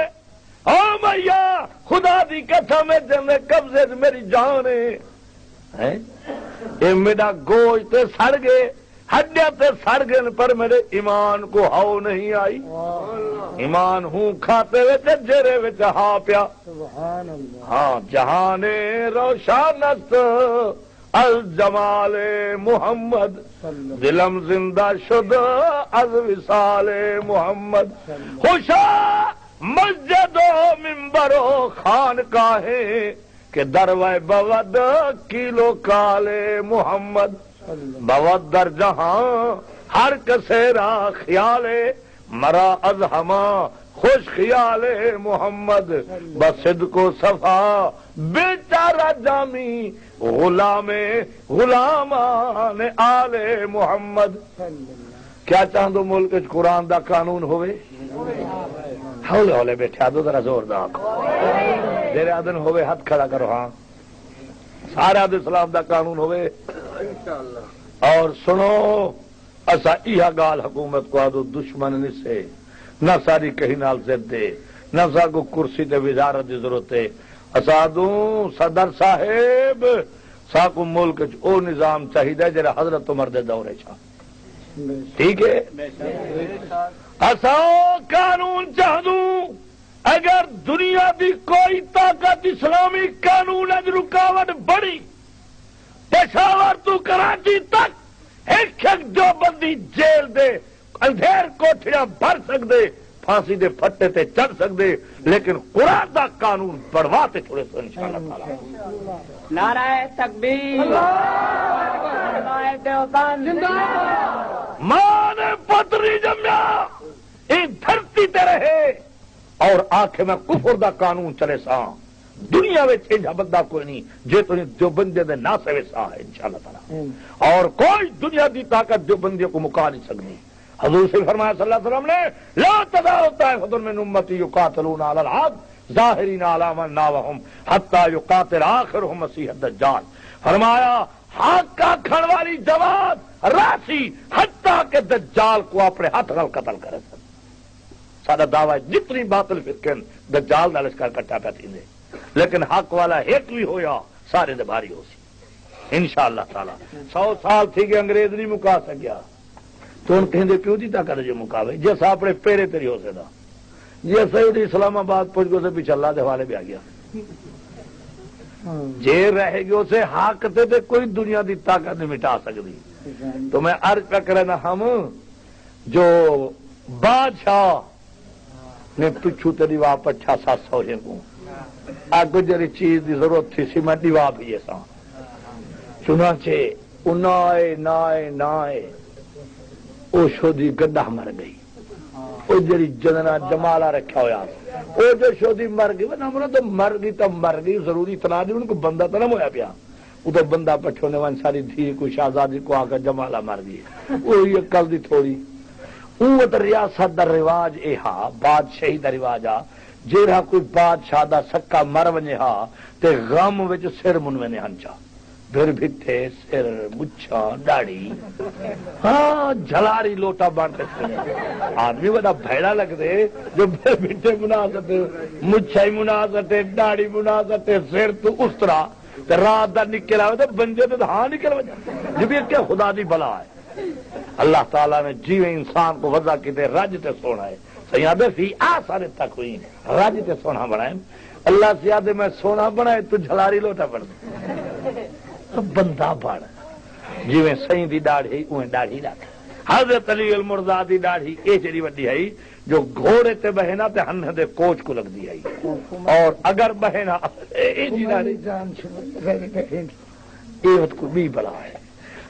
او میاں خدا دی قسم ہے قبضے سے میری جان ہے اے میرا گوشت سڑ گئے ہڈیاں تے سڑ گئے پر میرے ایمان کو ہاؤ نہیں آئی ایمان ہوں کھاتے وچ جرے وچ ہا پیا ہاں جہان روشانست الجمال محمد دلم زندہ شد از وصال محمد خوشا مسجد و منبر و خانقاہیں کہ دروائے بود کیلو کالے محمد بود در جہاں ہر کسیرا خیالے مرا از ہما خوش خیال محمد بصدق و صفا بیچارہ جامی غلامان آل محمد کیا چاہندو ملک قرآن دا قانون ہوئے ہولے ہولے بیٹھے آدھو ذرا زور دا زیر آدن ہوئے ہاتھ کھڑا کرو ہاں سارے آدھو اسلام دا قانون ہوئے اور سنو اسا ایہا گال حکومت کو آدھو دشمن نسے نہ ساری کہیں نال زد دے نہ سا کو کرسی تے وزارت دی ضرورت ہے اسا دوں صدر صاحب سا کو ملک او نظام چاہیے جڑا حضرت عمر دے دورے چاہ ٹھیک ہے اسا قانون چاہ دوں اگر دنیا دی کوئی طاقت اسلامی قانون اج رکاوٹ بڑی پشاور تو کراچی تک ایک جو بندی جیل دے اندھیر کوٹھیاں بھر سکدے پھانسی دے پھٹے تے چڑھ سکدے لیکن قرآن دا قانون بڑھوا تے چھوڑے تو انشاءاللہ تعالی نعرہ تکبیر نعرہ دیوبند مان پتری جمیا یہ دھرتی تے رہے اور آنکھیں میں کفر دا قانون چلے سا دنیا میں چھنجا بندہ کوئی نہیں جے تو جو بندے دے نہ سوے سا ہے انشاءاللہ تعالی اور کوئی دنیا دی طاقت جو بندے کو مکا نہیں سکتی حضور سے فرمایا صلی اللہ علیہ وسلم نے لا تزال طائفۃ من امتی یقاتلون علی الحق ظاہرین علی من ناوہم حتی یقاتل آخرہم مسیح الدجال فرمایا حق کا کھڑ والی جماعت راسی حتیٰ کہ دجال کو اپنے ہاتھ نال قتل کرے سارا دعوی جتنی باطل فرقن دجال دا لشکر کٹا پیا تھیندے لیکن حق والا ایک بھی ہویا سارے دے بھاری ہو سی انشاءاللہ تعالی 100 سال تھی کہ انگریز نہیں مکا سکیا تو ان کہیں دے پیو دی طاقت جو مقابلے جیسا اپنے پیرے تیری ہو سکتا جی سعودی اسلام آباد پہنچ گئے سے پیچھے اللہ دے حوالے بھی آ گیا جے رہے گی اسے حق تے کوئی دنیا دی طاقت نہیں مٹا سکتی تو میں عرض پہ کرنا ہم جو بادشاہ نے پچھو تیری واپس 600-700 کو آگو جری چیز دی ضرورت تھی سی میں دیوا بھی ایسا چنانچہ انائے نائے او شودی گڈا مر گئی او جری جننا جمالا رکھا ہویا او جو شودی مر گئی ورنہ ہمارا تو مر گئی ضروری اتنا دی ان کو بندہ تو نہ ہویا پیا وہ تو بندہ پٹھونے وان ساری دھی کو شہزادی کو آ کر جمالا مر گئی وہ یہ کل دی تھوڑی اوت ریاست دا رواج اے ہا بادشاہی دا رواج آ جیڑا کوئی بادشاہ دا سکا مر ونے ہا تے غم وچ سر من ونے ہنچا پھر بھٹے سر مچھا داڑھی ہاں جھلاری لوٹا بانتے تھے آدمی بڑا بھیڑا لگ دے جو پھر بھٹے منا سکتے مچھائی منا سکتے داڑھی منا سکتے سر تو اس طرح رات دا نکل آئے تو بنجے تو ہاں نکل وجہ جب یہ کیا خدا دی بلا ہے اللہ تعالیٰ نے جیوے انسان کو وضع کی دے رج تے سونا ہے سیادے فی آسارے تک ہوئی رج تے سونا بنائے اللہ سیادے میں سونا بنائے تو جھلاری لوٹا پڑ دے بندہ بڑ جیویں سائیں دی داڑھی اویں داڑھی رکھ حضرت علی المرضا دی داڑھی اے جڑی وڈی ہے جو گھوڑے تے بہنا تے ہن دے کوچ کو لگ دی ہے اور اگر بہنا اے جی داڑھی جان اے وت کو بھی بلا ہے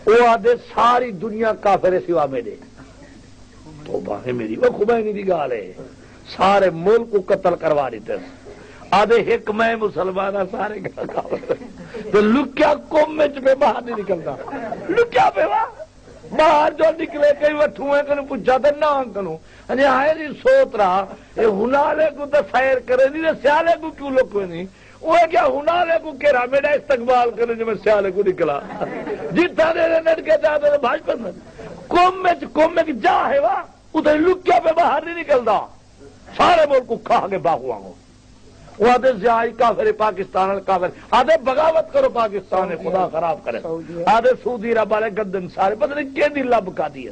وہ آدھے ساری دنیا کافر سوا میرے توبہ ہے میری وہ خمینی دی گال ہے سارے ملک کو قتل کروا دیتے آدھے ایک میں مسلمان سارے تو لکیا قوم میں چپے باہر نہیں نکلتا لکیا پہ باہر جو نکلے کئی وٹھوئے کنو پوچھا تو نہ کنو انہیں آئے نہیں سوت رہا یہ ہنالے کو تو سیر کرے نہیں سیالے کو کیوں لکوے نہیں وہ کیا ہنالے کو کہہ میرا استقبال کرے جو میں سیالے کو نکلا جتنا دے نٹ کے جاتے بھاجپا قوم میں جا ہے وا ادھر لکیا پہ باہر نہیں نکلتا سارے ملک کو کھا کے باہوا ہو وہ آدھے زیائی کافر پاکستان کافر آدھے بغاوت کرو پاکستان خدا خراب کرے آدھے سعودی عرب والے گدن سارے پتہ نہیں کہ دی لب کا دی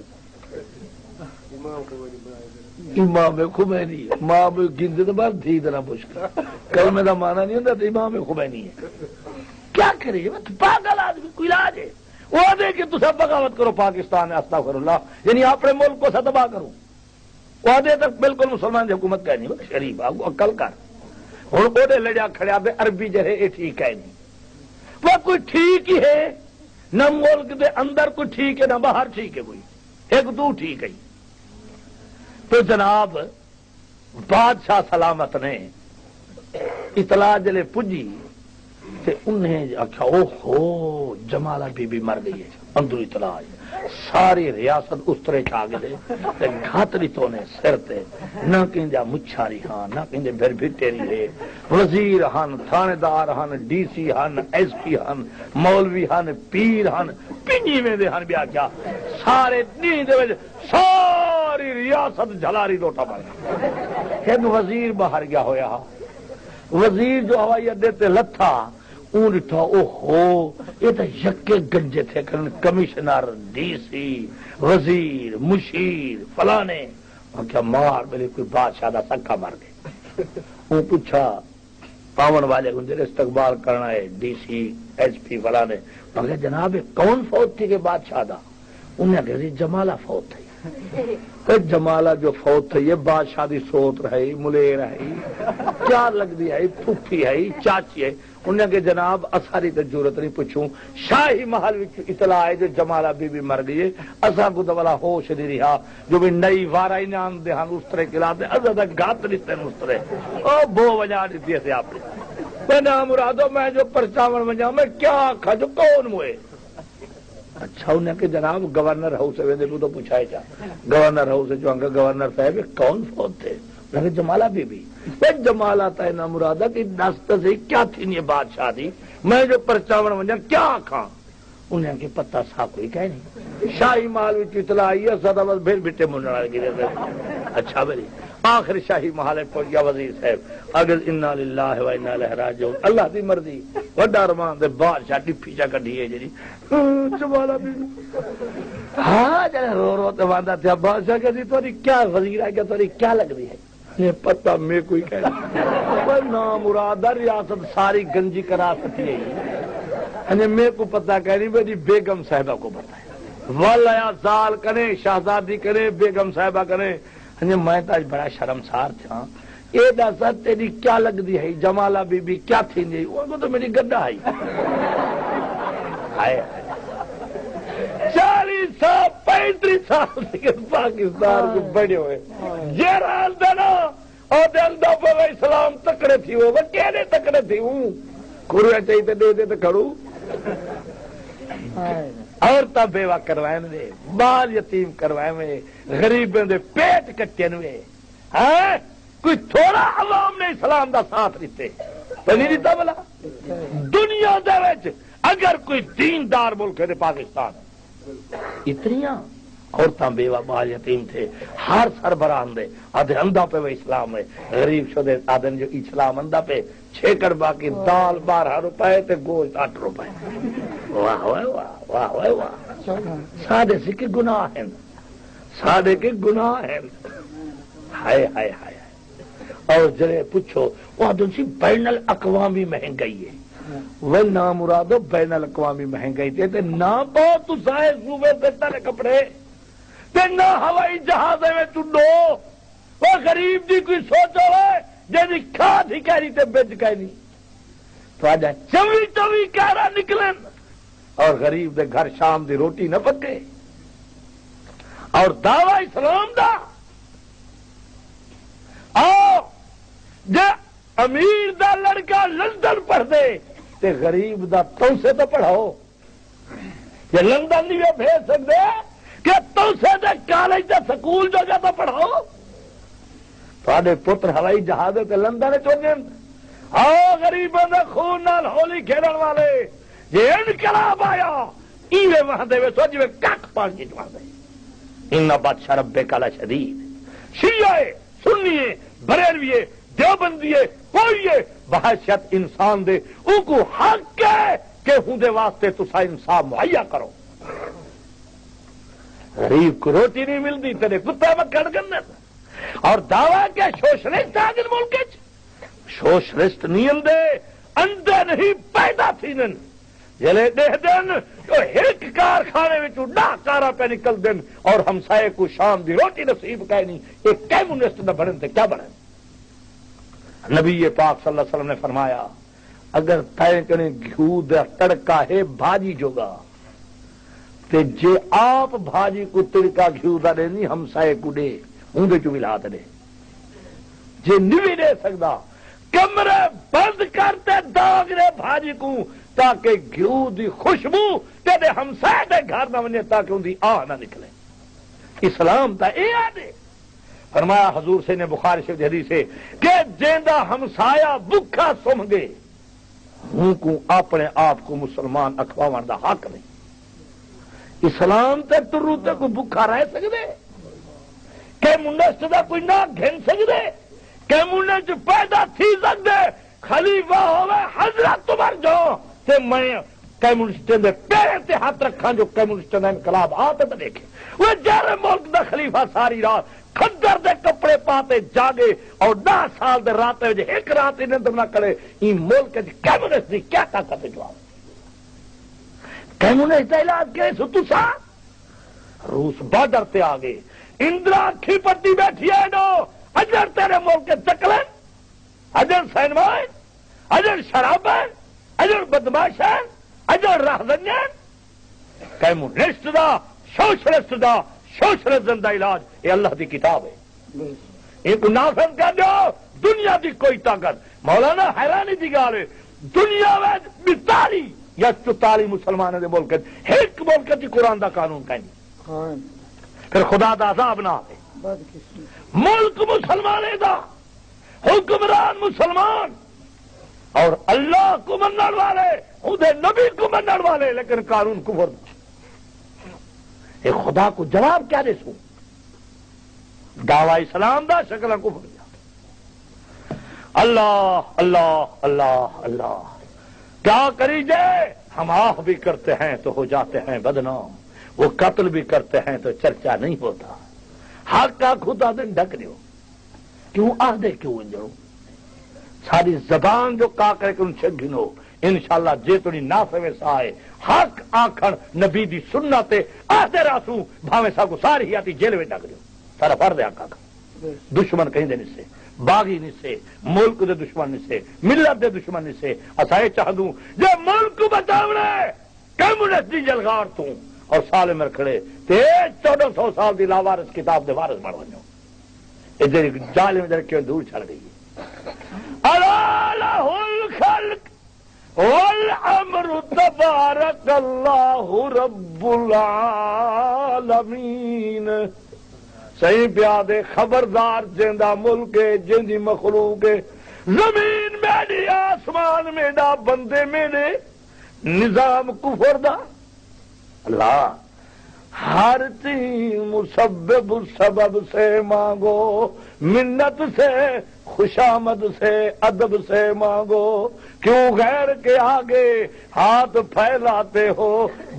امام خمینی امام گند تو بار دھی طرح مشکل کلمے کا مانا نہیں ہوتا تو امام خمینی ہے کیا کرے پاگل آدمی کوئی علاج ہے وہ آدھے کہ تصا بغاوت کرو پاکستان استغفر اللہ یعنی اپنے ملک کو تباہ کرو وہ آدھے تک بالکل مسلمان کی حکومت کا نہیں شریف عقل کر ہوں وہ لڑیا کھڑیا بے عربی جہے یہ ٹھیک ہے نہیں وہ کوئی ٹھیک ہی ہے نہ ملک دے اندر کوئی ٹھیک ہے نہ باہر ٹھیک ہے کوئی ایک دو ٹھیک ہے تو جناب بادشاہ سلامت نے اطلاع جلے پجی تے انہیں آخیا او ہو جمالہ بی بی مر گئی ہے اندر اطلاع ساری ریاست اس طرح چاہ گئے گھاتری تو نے سر تے نہ کہیں جا مچھاری ہاں نہ کہیں جا بھر بھٹیری ہے وزیر ہن تھانے دار ہن ڈی سی ہن ایس پی ہن مولوی ہن پیر ہن پنجی میں دے ہن بیا کیا سارے نیند وچ ساری ریاست جھلاری لوٹا مار ایک وزیر باہر گیا ہویا وزیر جو ہوائی اڈے تے لتھا اون ڈٹھا او ہو یہ تو یکے گنجے تھے کمشنر ڈی سی وزیر مشیر فلانے کیا مار میرے کوئی بادشاہ دا سکا مار گئے وہ پوچھا پاون والے گنجر استقبال کرنا ہے ڈی سی ایس پی فلانے مگر جناب کون فوت تھی کہ بادشاہ دا انہیں کہا جمالہ فوت تھی جمالہ جو فوت تھی یہ بادشاہ دی سوت رہی ملے رہی کیا لگ دی ہے پھوپھی ہے چاچی ہے انہیں کہ جناب اساری تے ضرورت نہیں پوچھوں شاہی محل وچ اطلاع ہے جو جمالہ بی بی مر گئی ہے اساں کو والا ہوش نہیں رہا جو بھی نئی وارا انعام دے ہن اس طرح کلا دے اساں دا گات نہیں اس طرح او بو وجہ دتی ہے آپ نے نام مرادو میں جو پرچاون وجہ میں کیا آکھا جو کون ہوئے اچھا انہیں کہ جناب گورنر ہاؤس ویندے کو تو پوچھائے جا گورنر ہاؤس جو انگا گورنر صاحب کون فوت تھے کہ جمالہ بی بی جمالہ تا نہ مرادہ کہ دست سے کیا تھی یہ بادشاہ دی میں جو پرچاون وجہ کیا آکھاں انہیں کہ پتہ سا کوئی کہہ نہیں شاہی محل وچ اطلاع آئی ہے سدا بس بھیڑ بٹے منڈا گرے اچھا بھائی آخر شاہی محل پہنچ گیا وزیر صاحب اگر انا للہ و انا الیہ راجعون اللہ دی مرضی وڈا ارمان دے بادشاہ ٹپی چا کڈھی ہے جی جمالہ بی ہاں جڑا رو رو تے واندا تھا بادشاہ کہ تاری کیا وزیر ہے کہ تاری کیا لگ رہی ہے یہ پتہ میں کوئی کہہ پر نام مراد ریاست ساری گنجی کرا سکتی ہے میں کو پتہ کہہ رہی میری بیگم صاحبہ کو پتہ ہے والا زال کرے شہزادی کرے بیگم صاحبہ کرے میں تو بڑا شرمسار تھا یہ دس تیری کیا لگتی ہے جمالہ بی بی کیا تھی نہیں وہ تو میری گڈا آئی 40 سال 35 سال پاکستان کو بڑے ہوئے جیران دینا اور دل دفعہ اسلام تکڑے تھی وہ کہنے تکڑے تھی ہوں کھڑیا چاہیے دے دے تو کھڑوں عورتیں بیوہ کروائے میں بال یتیم کروائے میں غریبوں دے پیٹ کٹے ہوئے کوئی تھوڑا عوام نے اسلام دا ساتھ دیتے تو نہیں دیتا بلا دنیا دے وچ اگر کوئی دیندار ملک ہے پاکستان اتنی عورتیں بیوہ بال یتیم تھے ہر سربراہ دے آدھے اندھا پہ وہ اسلام ہے غریب شدے آدھے جو اسلام اندھا پہ چھیکڑ باقی دال 12 روپے تے گوشت 8 روپے واہ واہ واہ واہ واہ واہ سادے سے کے گناہ ہیں سادے کے گناہ ہیں ہائے ہائے ہائے اور جرے پوچھو وہ آدھوں سی بین الاقوامی مہنگائی ہے وہ نام مرادو بین الاقوامی مہنگائی تے نہ بہت تو سائے صوبے تے تلے کپڑے تے نہ ہوائی جہازے میں چڈو وہ غریب دی کوئی سوچو ہے جی کھا تھی کہہ رہی تے بج کہہ نہیں تو آ جائے چوی چوی کہہ رہا نکلن اور غریب دے گھر شام دی روٹی نہ پکے اور دعوی اسلام دا آؤ جے امیر دا لڑکا لندن پڑھ دے تے غریب دا تو سے تو پڑھاؤ. یہ لندن نہیں بھیج سکتے کہ تو سے دے کالج تے سکول جو جا تو پڑھاؤ. تھوڑے پتر ہوائی جہاز تے لندن چوجے آؤ غریبوں دے خون نال ہولی کھیلن والے یہ انقلاب آیا ایویں وہاں دے وے سوجے کک پان کی جوان دے. ان بادشاہ رب کالا شدید شیعہ سنیے بریلویے دیوبندیے کوئیے بحثیت انسان دے ان کو حق ہے کہ ہوں دے واسطے تسا انصاف مہیا کرو. غریب کو روٹی نہیں ملتی تیرے کتے مکڑ گنے اور دعویٰ کہ سوشلسٹ آگے ملک سوشلسٹ نہیں اندے اندے نہیں پیدا تھی نن جلے دے دن ایک کارخانے میں ڈاہ کارا پہ نکل دن اور ہمسائے کو شام دی روٹی نصیب کہے نہیں ایک کمیونسٹ نہ بڑھن تے کیا بڑھن. نبی پاک صلی اللہ علیہ وسلم نے فرمایا اگر تائیں کنے گھیو دا تڑکا ہے بھاجی جوگا تے جے آپ بھاجی کو تڑکا گھیو دا دے نہیں ہمسائے کو دے ہوں دے چو بھی لات دے جے نہیں دے سکتا کمرے بند کرتے داغ دے بھاجی کو تاکہ گھیو دی خوشبو تیرے ہمسائے دے گھر نہ بنے تاکہ ان دی آہ نہ نکلے. اسلام تا اے آدھے فرمایا حضور سے نے بخاری شریف حدیث ہے کہ جیندہ ہمسایا بکھا سم گے ہوں کو اپنے آپ کو مسلمان اکھواون دا حق نہیں. اسلام تے تروتے کو بکھا رہ سکتے کہ منڈسٹ دا کوئی نہ گھن سکتے کہ منڈسٹ پیدا تھی سکتے خلیفہ ہوئے حضرت تمہر جو تے میں کمیونسٹ دے پیرے تے ہاتھ رکھاں جو کمیونسٹ دا انقلاب آتے تے دیکھے وہ جارے ملک دا خلیفہ ساری رات کھدر دے کپڑے پاتے جاگے اور 10 سال دے راتے جو ایک رات انہیں نہ کرے این ملک کمیونسٹ دی کیا طاقت ہے جواب. کمیونسٹ دا علاج کرے سو تسا روس بارڈر تے آگے اندرا اکھی پٹی بیٹھی ہے نو اجر تیرے ملک کے چکلن اجر سینمائن اجر شرابن اجر بدماشن اجر راہدنین. کمیونسٹ دا سوشلسٹ دا سوشلزم دا علاج یہ اللہ دی کتاب ہے. ایک نافذ کر دو دنیا دی کوئی طاقت مولانا حیرانی دی گال ہے دنیا میں 42 یا 44 مسلمانوں دے ملک ایک ملک دی قرآن دا قانون کہیں پھر خدا دا عذاب نہ آئے. ملک مسلمان دا حکمران مسلمان اور اللہ کو منن والے خودے نبی کو منن والے لیکن قانون کفر. اے خدا کو جواب کیا دے سو دعوی اسلام دا شکل کفر دیا. اللہ اللہ اللہ اللہ کیا کری جائے. ہم آہ بھی کرتے ہیں تو ہو جاتے ہیں بدنام وہ قتل بھی کرتے ہیں تو چرچا نہیں ہوتا. حق کا خدا دن ڈھک دیو کیوں آہ دے کیوں انجرو ساری زبان جو کا کرے کہ ان سے گھنو انشاءاللہ جے تڑی نافع میں سائے حق آکھن نبی دی سنتے آدھے راسو بھاویں سا کو ساری ہی آتی جیل میں ڈھک دیو سارا فرد ہے حق آکھن. دشمن کہیں دے نہیں سے باغی نہیں سے ملک دے دشمن نہیں سے ملت دے دشمن نہیں سے اسائے چاہ دوں جے ملک کو بچاونے کمیونسٹ دی جلغار تو اور سال میں کھڑے تے 1400 سال دی لاوارث کتاب دے وارث بن ونجو ادھر جال میں کیوں دور چھڑ گئی. الا لہ الخلق والامر تبارک اللہ رب العالمین. صحیح پیادے خبردار جیندہ ملک جیندی مخلوق زمین میری آسمان میرا بندے میرے نظام کفر دا. اللہ ہر چیز مسبب سبب سے مانگو منت سے خوشامد سے ادب سے مانگو کیوں غیر کے آگے ہاتھ پھیلاتے ہو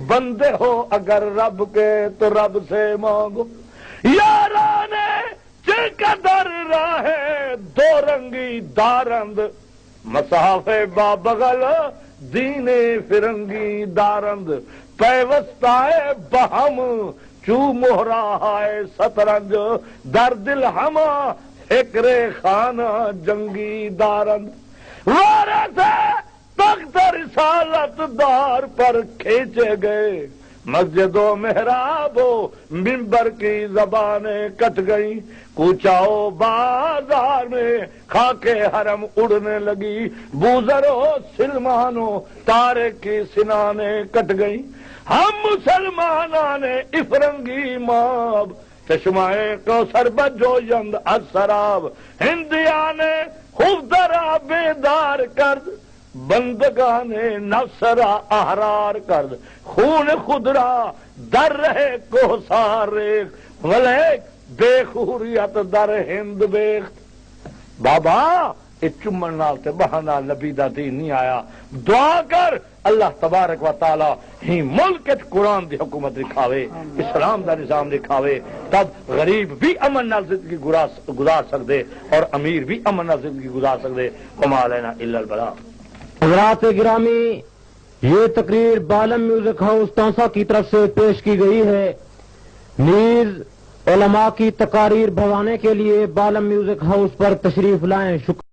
بندے ہو اگر رب کے تو رب سے مانگو. یارانے چقدر راہ دو رنگی دارند مصحف بابغل دین فرنگی دارند پیوستائے بہم چو مہرا ہے سترنج در دل ہما فکر خانہ جنگی دارند. وارث تخت رسالت دار پر کھینچے گئے مسجد و محراب و ممبر کی زبانیں کٹ گئی، کوچاؤ بازار میں خاک حرم اڑنے لگی، بوزر و سلمان و تارے کی سنانیں کٹ گئی، ہم مسلمانان افرنگی ماب چشمائے کوثر بجو یند اثراب، ہندیان خوب درا بیدار کرد، بندگان نفسرا احرار کرد، خون خود را در رہے کوثار ریخت، ولیک بے خوریت در ہند بیخت۔ بابا یہ چمن نال تے بہانا نبی دا دین نہیں آیا، دعا کر اللہ تبارک و تعالی ہی ملک قرآن دی حکومت دکھاوے، اسلام دا نظام دکھاوے، تب غریب بھی امن نال زندگی گزار سکدے اور امیر بھی امن نال زندگی گزار سکدے، وما علینا الا البلاغ۔ حضرات گرامی، یہ تقریر بالم میوزک ہاؤس تونسا کی طرف سے پیش کی گئی ہے۔ نیز علماء کی تقاریر بھروانے کے لیے بالم میوزک ہاؤس پر تشریف لائیں۔ شکریہ۔